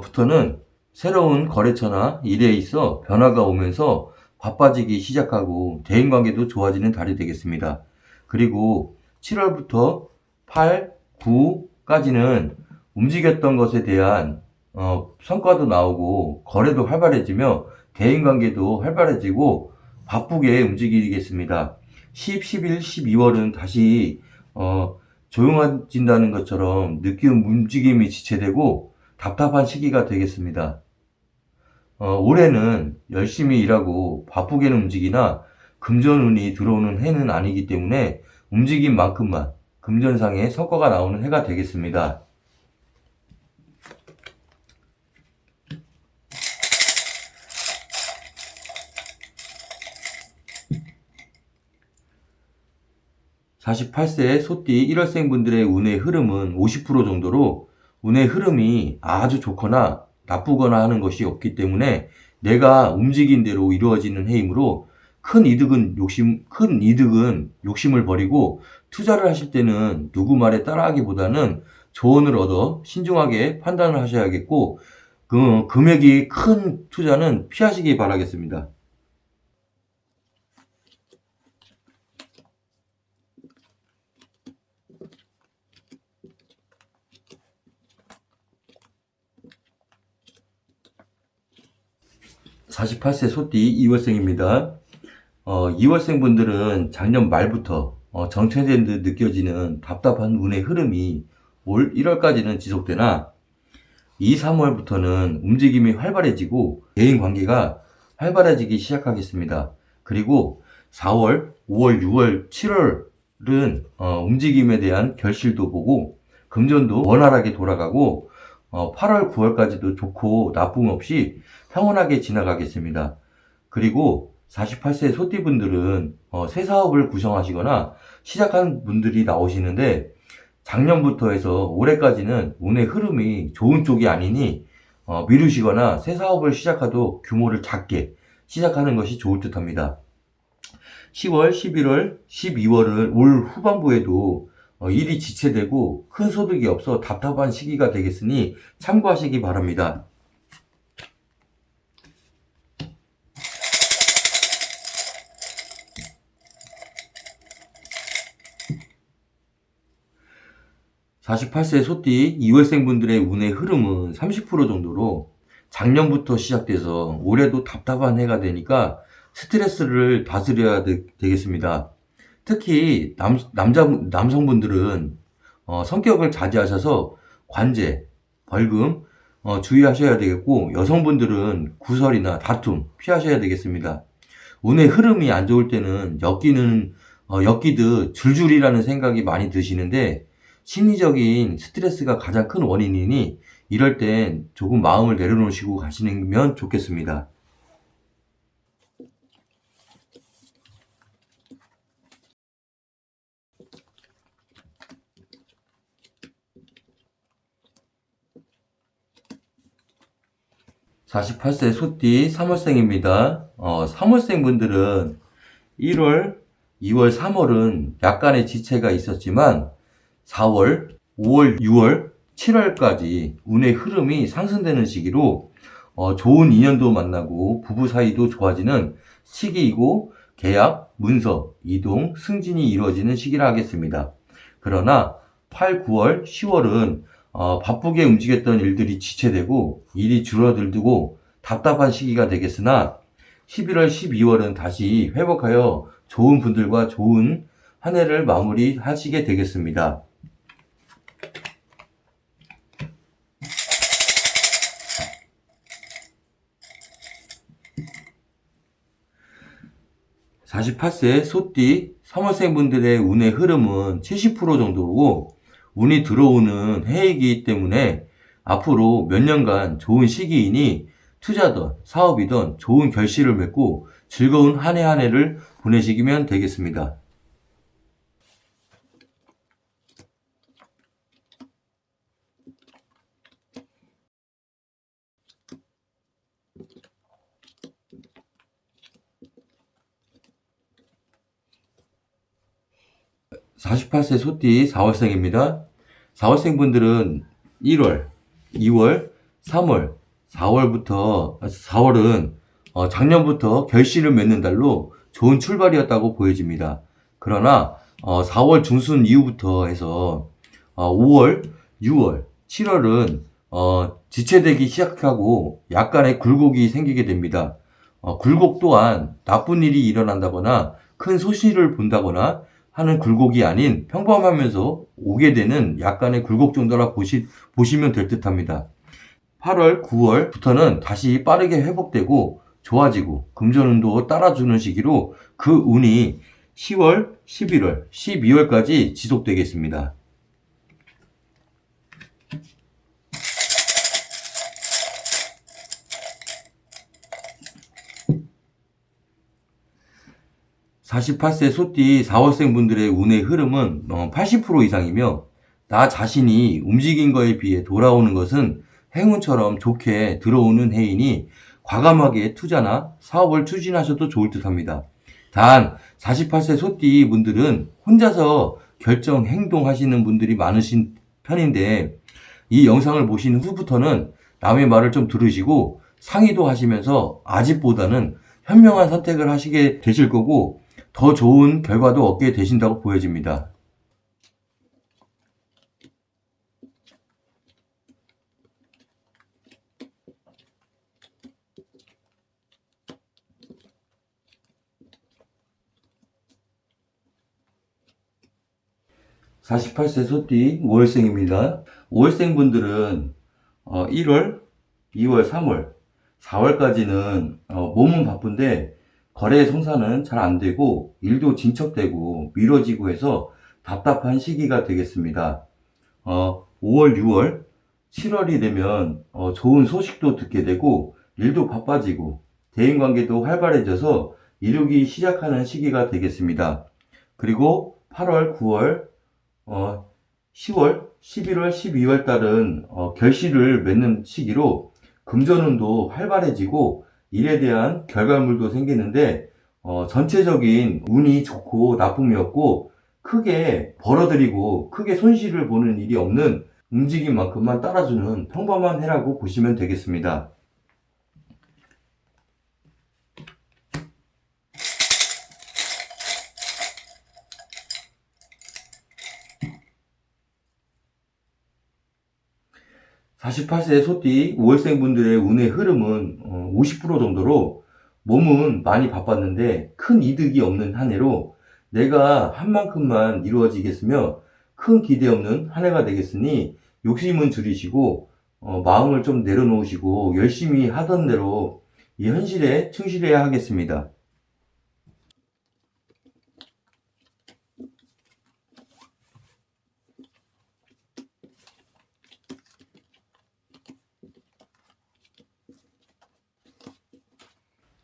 부터는 새로운 거래처나 일에 있어 변화가 오면서 바빠지기 시작하고 대인관계도 좋아지는 달이 되겠습니다. 그리고 7월부터 8, 9까지는 움직였던 것에 대한 성과도 나오고 거래도 활발해지며 대인관계도 활발해지고 바쁘게 움직이겠습니다. 10, 11, 12월은 다시 조용해진다는 것처럼 느끼는 움직임이 지체되고 답답한 시기가 되겠습니다. 올해는 열심히 일하고 바쁘게는 움직이나 금전운이 들어오는 해는 아니기 때문에 움직인 만큼만 금전상의 성과가 나오는 해가 되겠습니다. (48세) 소띠 1월생 분들의 운의 흐름은 50% 정도로 운의 흐름이 아주 좋거나 나쁘거나 하는 것이 없기 때문에 내가 움직인 대로 이루어지는 해이므로 큰 이득은 욕심을 버리고 투자를 하실 때는 누구 말에 따라하기보다는 조언을 얻어 신중하게 판단을 하셔야겠고 그 금액이 큰 투자는 피하시기 바라겠습니다. 48세 소띠 2월생입니다. 2월생 분들은 작년 말부터 정체된 듯 느껴지는 답답한 운의 흐름이 올 1월까지는 지속되나 2, 3월부터는 움직임이 활발해지고 대인 관계가 활발해지기 시작하겠습니다. 그리고 4월, 5월, 6월, 7월은 움직임에 대한 결실도 보고 금전도 원활하게 돌아가고 8월, 9월까지도 좋고 나쁨 없이 평온하게 지나가겠습니다. 그리고 48세 소띠분들은 새 사업을 구성하시거나 시작한 분들이 나오시는데 작년부터 해서 올해까지는 운의 흐름이 좋은 쪽이 아니니 미루시거나 새 사업을 시작해도 규모를 작게 시작하는 것이 좋을 듯 합니다. 10월, 11월, 12월은 올 후반부에도 일이 지체되고 큰 소득이 없어 답답한 시기가 되겠으니 참고하시기 바랍니다. 48세 소띠 2월생 분들의 운의 흐름은 30% 정도로 작년부터 시작돼서 올해도 답답한 해가 되니까 스트레스를 다스려야 되겠습니다. 특히 남성분들은 성격을 자제하셔서 관제, 벌금 주의하셔야 되겠고 여성분들은 구설이나 다툼 피하셔야 되겠습니다. 운의 흐름이 안 좋을 때는 엮이듯 줄줄이라는 생각이 많이 드시는데 심리적인 스트레스가 가장 큰 원인이니 이럴 땐 조금 마음을 내려놓으시고 가시면 좋겠습니다. 48세 소띠 3월생입니다. 3월생 분들은 1월, 2월, 3월은 약간의 지체가 있었지만 4월, 5월, 6월, 7월까지 운의 흐름이 상승되는 시기로 좋은 인연도 만나고 부부 사이도 좋아지는 시기이고 계약, 문서, 이동, 승진이 이루어지는 시기라 하겠습니다. 그러나 8, 9월, 10월은 바쁘게 움직였던 일들이 지체되고 일이 줄어들고 답답한 시기가 되겠으나 11월, 12월은 다시 회복하여 좋은 분들과 좋은 한 해를 마무리하시게 되겠습니다. 48세 소띠 3월생 분들의 운의 흐름은 70% 정도고, 운이 들어오는 해이기 때문에 앞으로 몇 년간 좋은 시기이니 투자든 사업이든 좋은 결실을 맺고 즐거운 한 해 한 해를 보내시면 되겠습니다. 48세 소띠 4월생입니다. 4월생 분들은 1월, 2월, 3월, 4월은 작년부터 결실을 맺는 달로 좋은 출발이었다고 보여집니다. 그러나 4월 중순 이후부터 해서 5월, 6월, 7월은 지체되기 시작하고 약간의 굴곡이 생기게 됩니다. 굴곡 또한 나쁜 일이 일어난다거나 큰 소식을 본다거나 하는 굴곡이 아닌 평범하면서 오게 되는 약간의 굴곡 정도라 보시면 될 듯 합니다. 8월, 9월부터는 다시 빠르게 회복되고 좋아지고 금전운도 따라주는 시기로 그 운이 10월, 11월, 12월까지 지속되겠습니다. 48세 소띠 4월생 분들의 운의 흐름은 80% 이상이며, 나 자신이 움직인 거에 비해 돌아오는 것은 행운처럼 좋게 들어오는 해이니 과감하게 투자나 사업을 추진하셔도 좋을 듯 합니다. 단 48세 소띠 분들은 혼자서 결정 행동하시는 분들이 많으신 편인데, 이 영상을 보신 후부터는 남의 말을 좀 들으시고 상의도 하시면서 아직보다는 현명한 선택을 하시게 되실 거고 더 좋은 결과도 얻게 되신다고 보여집니다. 48세 소띠 5월생입니다. 5월생 분들은 1월, 2월, 3월, 4월까지는 몸은 바쁜데 거래 성사는 잘 안 되고 일도 진척되고 미뤄지고 해서 답답한 시기가 되겠습니다. 5월, 6월, 7월이 되면 좋은 소식도 듣게 되고 일도 바빠지고 대인관계도 활발해져서 이루기 시작하는 시기가 되겠습니다. 그리고 8월, 9월, 10월, 11월, 12월 달은 결실을 맺는 시기로 금전운도 활발해지고 일에 대한 결과물도 생기는데 전체적인 운이 좋고 나쁨이 없고 크게 벌어들이고 크게 손실을 보는 일이 없는 움직임만큼만 따라주는 평범한 해라고 보시면 되겠습니다. 48세 소띠 5월생 분들의 운의 흐름은 50% 정도로 몸은 많이 바빴는데 큰 이득이 없는 한 해로 내가 한 만큼만 이루어지겠으며 큰 기대 없는 한 해가 되겠으니 욕심은 줄이시고 마음을 좀 내려놓으시고 열심히 하던 대로 이 현실에 충실해야 하겠습니다.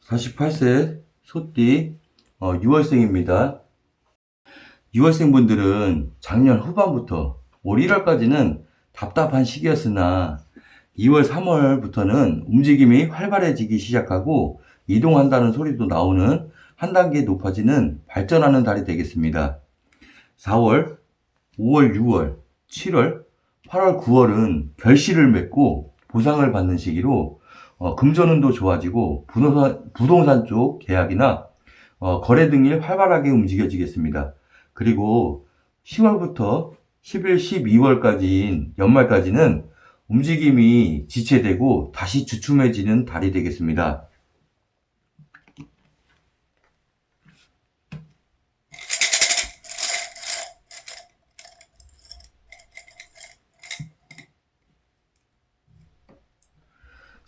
48세 소띠 6월생입니다. 6월생 분들은 작년 후반부터 올 1월까지는 답답한 시기였으나 2월, 3월부터는 움직임이 활발해지기 시작하고 이동한다는 소리도 나오는 한 단계 높아지는 발전하는 달이 되겠습니다. 4월, 5월, 6월, 7월, 8월, 9월은 결실을 맺고 보상을 받는 시기로 금전운도 좋아지고 부동산 쪽 계약이나 거래 등이 활발하게 움직여지겠습니다. 그리고 10월부터 11, 12월까지인 연말까지는 움직임이 지체되고 다시 주춤해지는 달이 되겠습니다.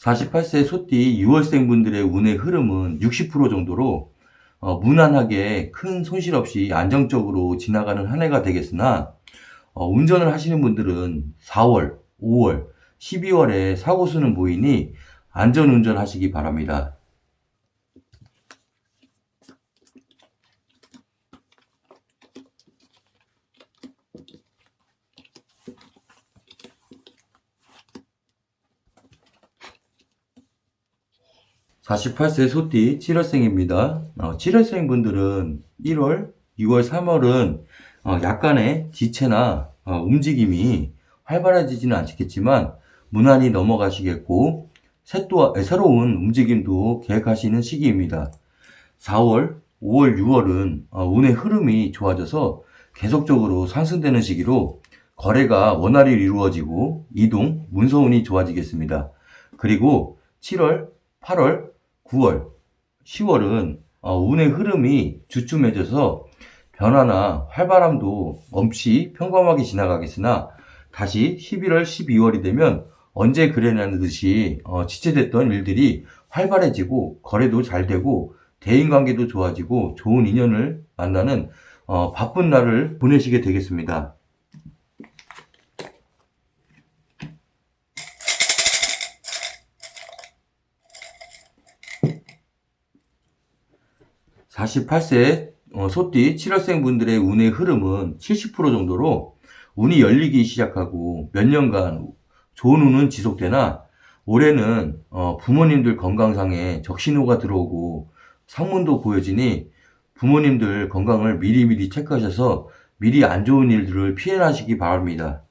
48세 소띠 6월생 분들의 운의 흐름은 60% 정도로 무난하게 큰 손실 없이 안정적으로 지나가는 한 해가 되겠으나 운전을 하시는 분들은 4월, 5월, 12월에 사고 수는 보이니 안전운전 하시기 바랍니다. 48세 소띠 7월생입니다. 7월생 분들은 1월, 2월, 3월은 약간의 지체나 움직임이 활발해지지는 않겠지만 무난히 넘어가시겠고 새로운 움직임도 계획하시는 시기입니다. 4월, 5월, 6월은 운의 흐름이 좋아져서 계속적으로 상승되는 시기로 거래가 원활히 이루어지고 이동, 문서운이 좋아지겠습니다. 그리고 7월, 8월, 9월, 10월은 운의 흐름이 주춤해져서 변화나 활발함도 없이 평범하게 지나가겠으나 다시 11월, 12월이 되면 언제 그래라는 듯이 지체됐던 일들이 활발해지고 거래도 잘 되고 대인관계도 좋아지고 좋은 인연을 만나는 바쁜 날을 보내시게 되겠습니다. 48세 소띠 7월생 분들의 운의 흐름은 70% 정도로 운이 열리기 시작하고 몇 년간 좋은 운은 지속되나 올해는 부모님들 건강상에 적신호가 들어오고 상문도 보여지니 부모님들 건강을 미리미리 체크하셔서 미리 안 좋은 일들을 피해나시기 바랍니다.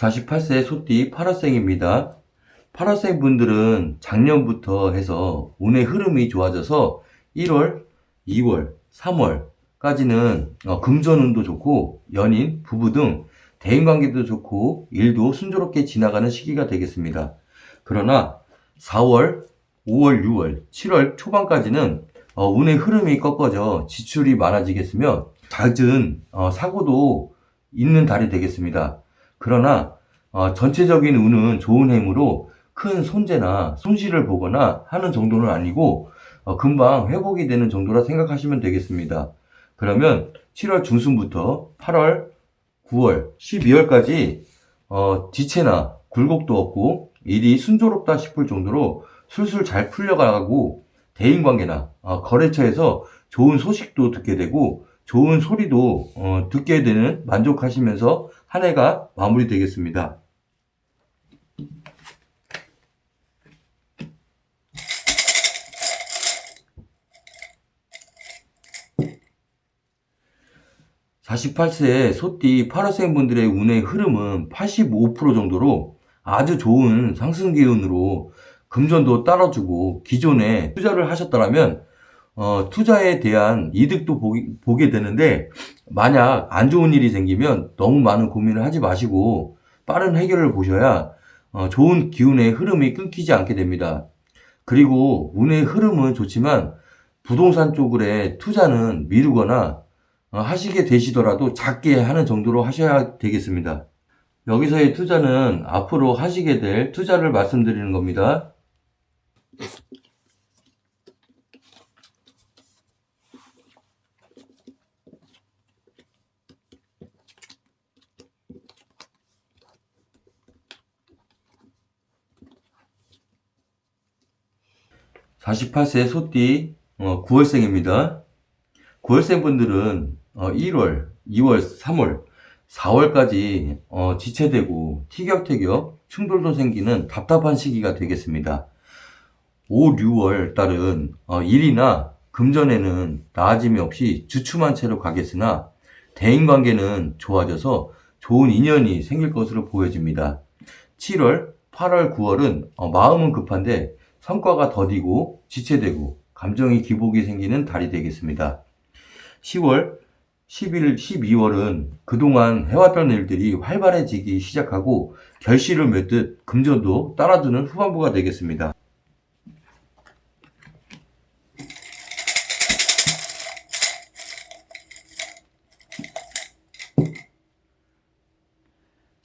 48세 소띠 8월생입니다. 8월생 분들은 작년부터 해서 운의 흐름이 좋아져서 1월, 2월, 3월까지는 금전운도 좋고 연인, 부부 등 대인관계도 좋고 일도 순조롭게 지나가는 시기가 되겠습니다. 그러나 4월, 5월, 6월, 7월 초반까지는 운의 흐름이 꺾어져 지출이 많아지겠으며 잦은 사고도 있는 달이 되겠습니다. 그러나 전체적인 운은 좋은 행으로 큰 손재나 손실을 보거나 하는 정도는 아니고 금방 회복이 되는 정도라 생각하시면 되겠습니다. 그러면 7월 중순부터 8월, 9월, 12월까지 지체나 굴곡도 없고 일이 순조롭다 싶을 정도로 술술 잘 풀려가고 대인관계나 거래처에서 좋은 소식도 듣게 되고 좋은 소리도 듣게 되는 만족하시면서 한 해가 마무리되겠습니다. 48세 소띠 8월생 분들의 운의 흐름은 85% 정도로 아주 좋은 상승 기운으로 금전도 따라주고 기존에 투자를 하셨더라면 투자에 대한 이득도 보게 되는데 만약 안 좋은 일이 생기면 너무 많은 고민을 하지 마시고 빠른 해결을 보셔야 좋은 기운의 흐름이 끊기지 않게 됩니다. 그리고 운의 흐름은 좋지만 부동산 쪽의 투자는 미루거나 하시게 되시더라도 작게 하는 정도로 하셔야 되겠습니다. 여기서의 투자는 앞으로 하시게 될 투자를 말씀드리는 겁니다. 48세 소띠 9월생입니다. 9월생 분들은 1월, 2월, 3월, 4월까지 지체되고 티격태격 충돌도 생기는 답답한 시기가 되겠습니다. 5, 6월 달은 일이나 금전에는 나아짐이 없이 주춤한 채로 가겠으나 대인관계는 좋아져서 좋은 인연이 생길 것으로 보여집니다. 7월, 8월, 9월은 마음은 급한데 성과가 더디고 지체되고 감정의 기복이 생기는 달이 되겠습니다. 10월, 11, 12월은 그동안 해왔던 일들이 활발해지기 시작하고 결실을 맺듯 금전도 따라주는 후반부가 되겠습니다.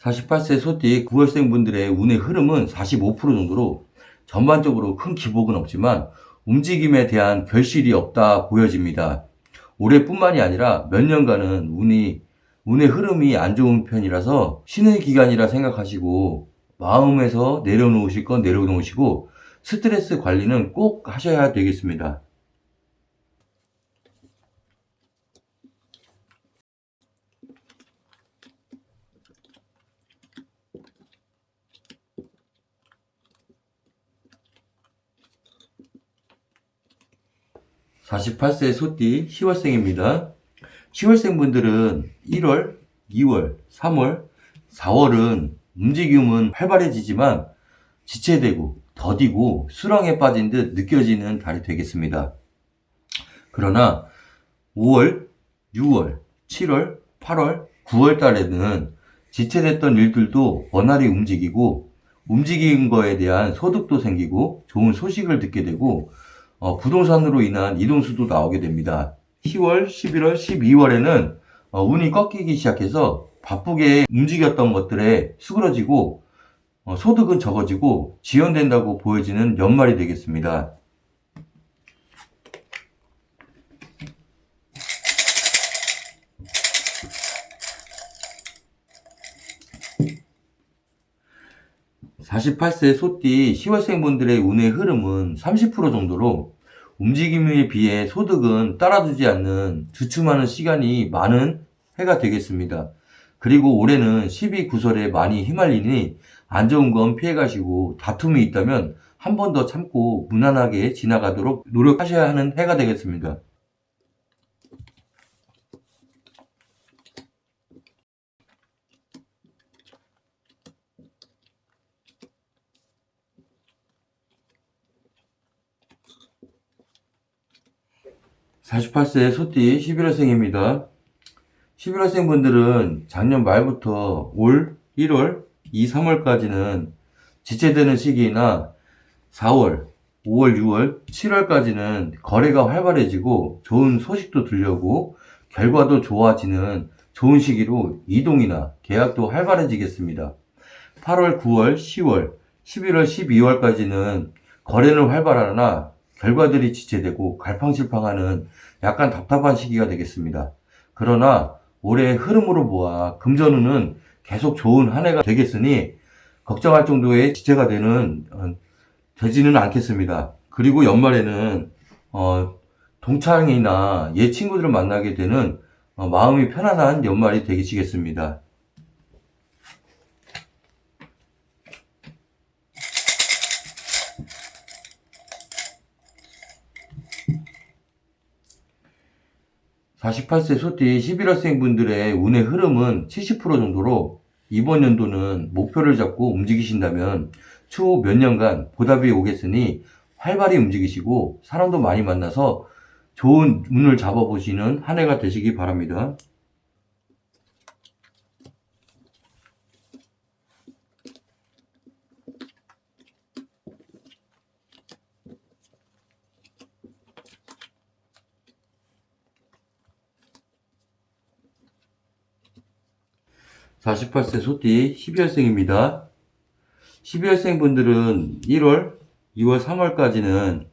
48세 소띠 9월생 분들의 운의 흐름은 45% 정도로 전반적으로 큰 기복은 없지만 움직임에 대한 결실이 없다 보여집니다. 올해뿐만이 아니라 몇 년간은 운의 흐름이 안 좋은 편이라서 쉬는 기간이라 생각하시고 마음에서 내려놓으실 건 내려놓으시고 스트레스 관리는 꼭 하셔야 되겠습니다. 48세 소띠 10월생입니다. 10월생 분들은 1월, 2월, 3월, 4월은 움직임은 활발해지지만 지체되고 더디고 수렁에 빠진 듯 느껴지는 달이 되겠습니다. 그러나 5월, 6월, 7월, 8월, 9월 달에는 지체됐던 일들도 원활히 움직이고 움직인 거에 대한 소득도 생기고 좋은 소식을 듣게 되고 부동산으로 인한 이동수도 나오게 됩니다. 10월, 11월, 12월에는 운이 꺾이기 시작해서 바쁘게 움직였던 것들에 수그러지고 소득은 적어지고 지연된다고 보여지는 연말이 되겠습니다. (48세) 소띠 10월생 분들의 운의 흐름은 30% 정도로 움직임에 비해 소득은 따라주지 않는 주춤하는 시간이 많은 해가 되겠습니다. 그리고 올해는 12구설에 많이 휘말리니 안 좋은 건 피해가시고 다툼이 있다면 한 번 더 참고 무난하게 지나가도록 노력하셔야 하는 해가 되겠습니다. 48세 소띠 11월생입니다. 11월생 분들은 작년 말부터 올 1월, 2, 3월까지는 지체되는 시기이나 4월, 5월, 6월, 7월까지는 거래가 활발해지고 좋은 소식도 들려오고 결과도 좋아지는 좋은 시기로 이동이나 계약도 활발해지겠습니다. 8월, 9월, 10월, 11월, 12월까지는 거래는 활발하나 결과들이 지체되고 갈팡질팡하는 약간 답답한 시기가 되겠습니다. 그러나 올해의 흐름으로 보아 금전운은 계속 좋은 한 해가 되겠으니 걱정할 정도의 지체가 되지는 않겠습니다. 그리고 연말에는 동창이나 옛 친구들을 만나게 되는 마음이 편안한 연말이 되시겠습니다. 48세 소띠 11월생 분들의 운의 흐름은 70% 정도로 이번 연도는 목표를 잡고 움직이신다면 추후 몇 년간 보답이 오겠으니 활발히 움직이시고 사람도 많이 만나서 좋은 운을 잡아보시는 한 해가 되시기 바랍니다. 48세 소띠 12월생입니다. 12월생 분들은 1월, 2월, 3월까지는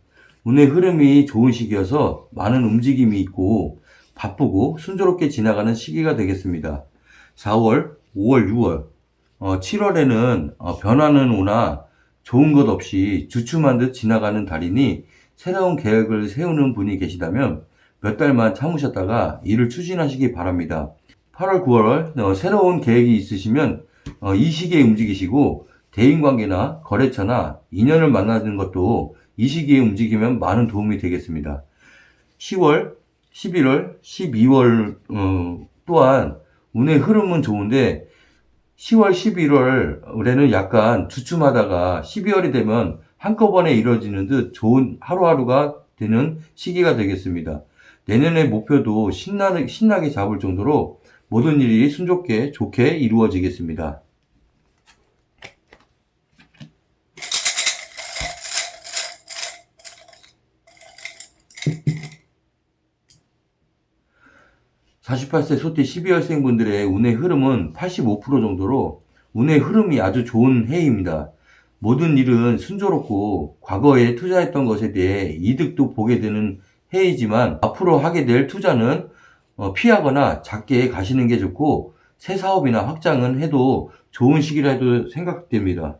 운의 흐름이 좋은 시기여서 많은 움직임이 있고 바쁘고 순조롭게 지나가는 시기가 되겠습니다. 4월, 5월, 6월, 7월에는 변화는 오나 좋은 것 없이 주춤한 듯 지나가는 달이니 새로운 계획을 세우는 분이 계시다면 몇 달만 참으셨다가 일을 추진하시기 바랍니다. 8월, 9월 새로운 계획이 있으시면 이 시기에 움직이시고 대인관계나 거래처나 인연을 만나는 것도 이 시기에 움직이면 많은 도움이 되겠습니다. 10월, 11월, 12월 또한 운의 흐름은 좋은데 10월, 11월에는 약간 주춤하다가 12월이 되면 한꺼번에 이루어지는 듯 좋은 하루하루가 되는 시기가 되겠습니다. 내년의 목표도 신나게 잡을 정도로 모든 일이 순조롭게 좋게 이루어지겠습니다. 48세 소띠 12월생 분들의 운의 흐름은 85% 정도로 운의 흐름이 아주 좋은 해입니다. 모든 일은 순조롭고 과거에 투자했던 것에 대해 이득도 보게 되는 해이지만 앞으로 하게 될 투자는 피하거나 작게 가시는 게 좋고 새 사업이나 확장은 해도 좋은 시기라 해도 생각됩니다.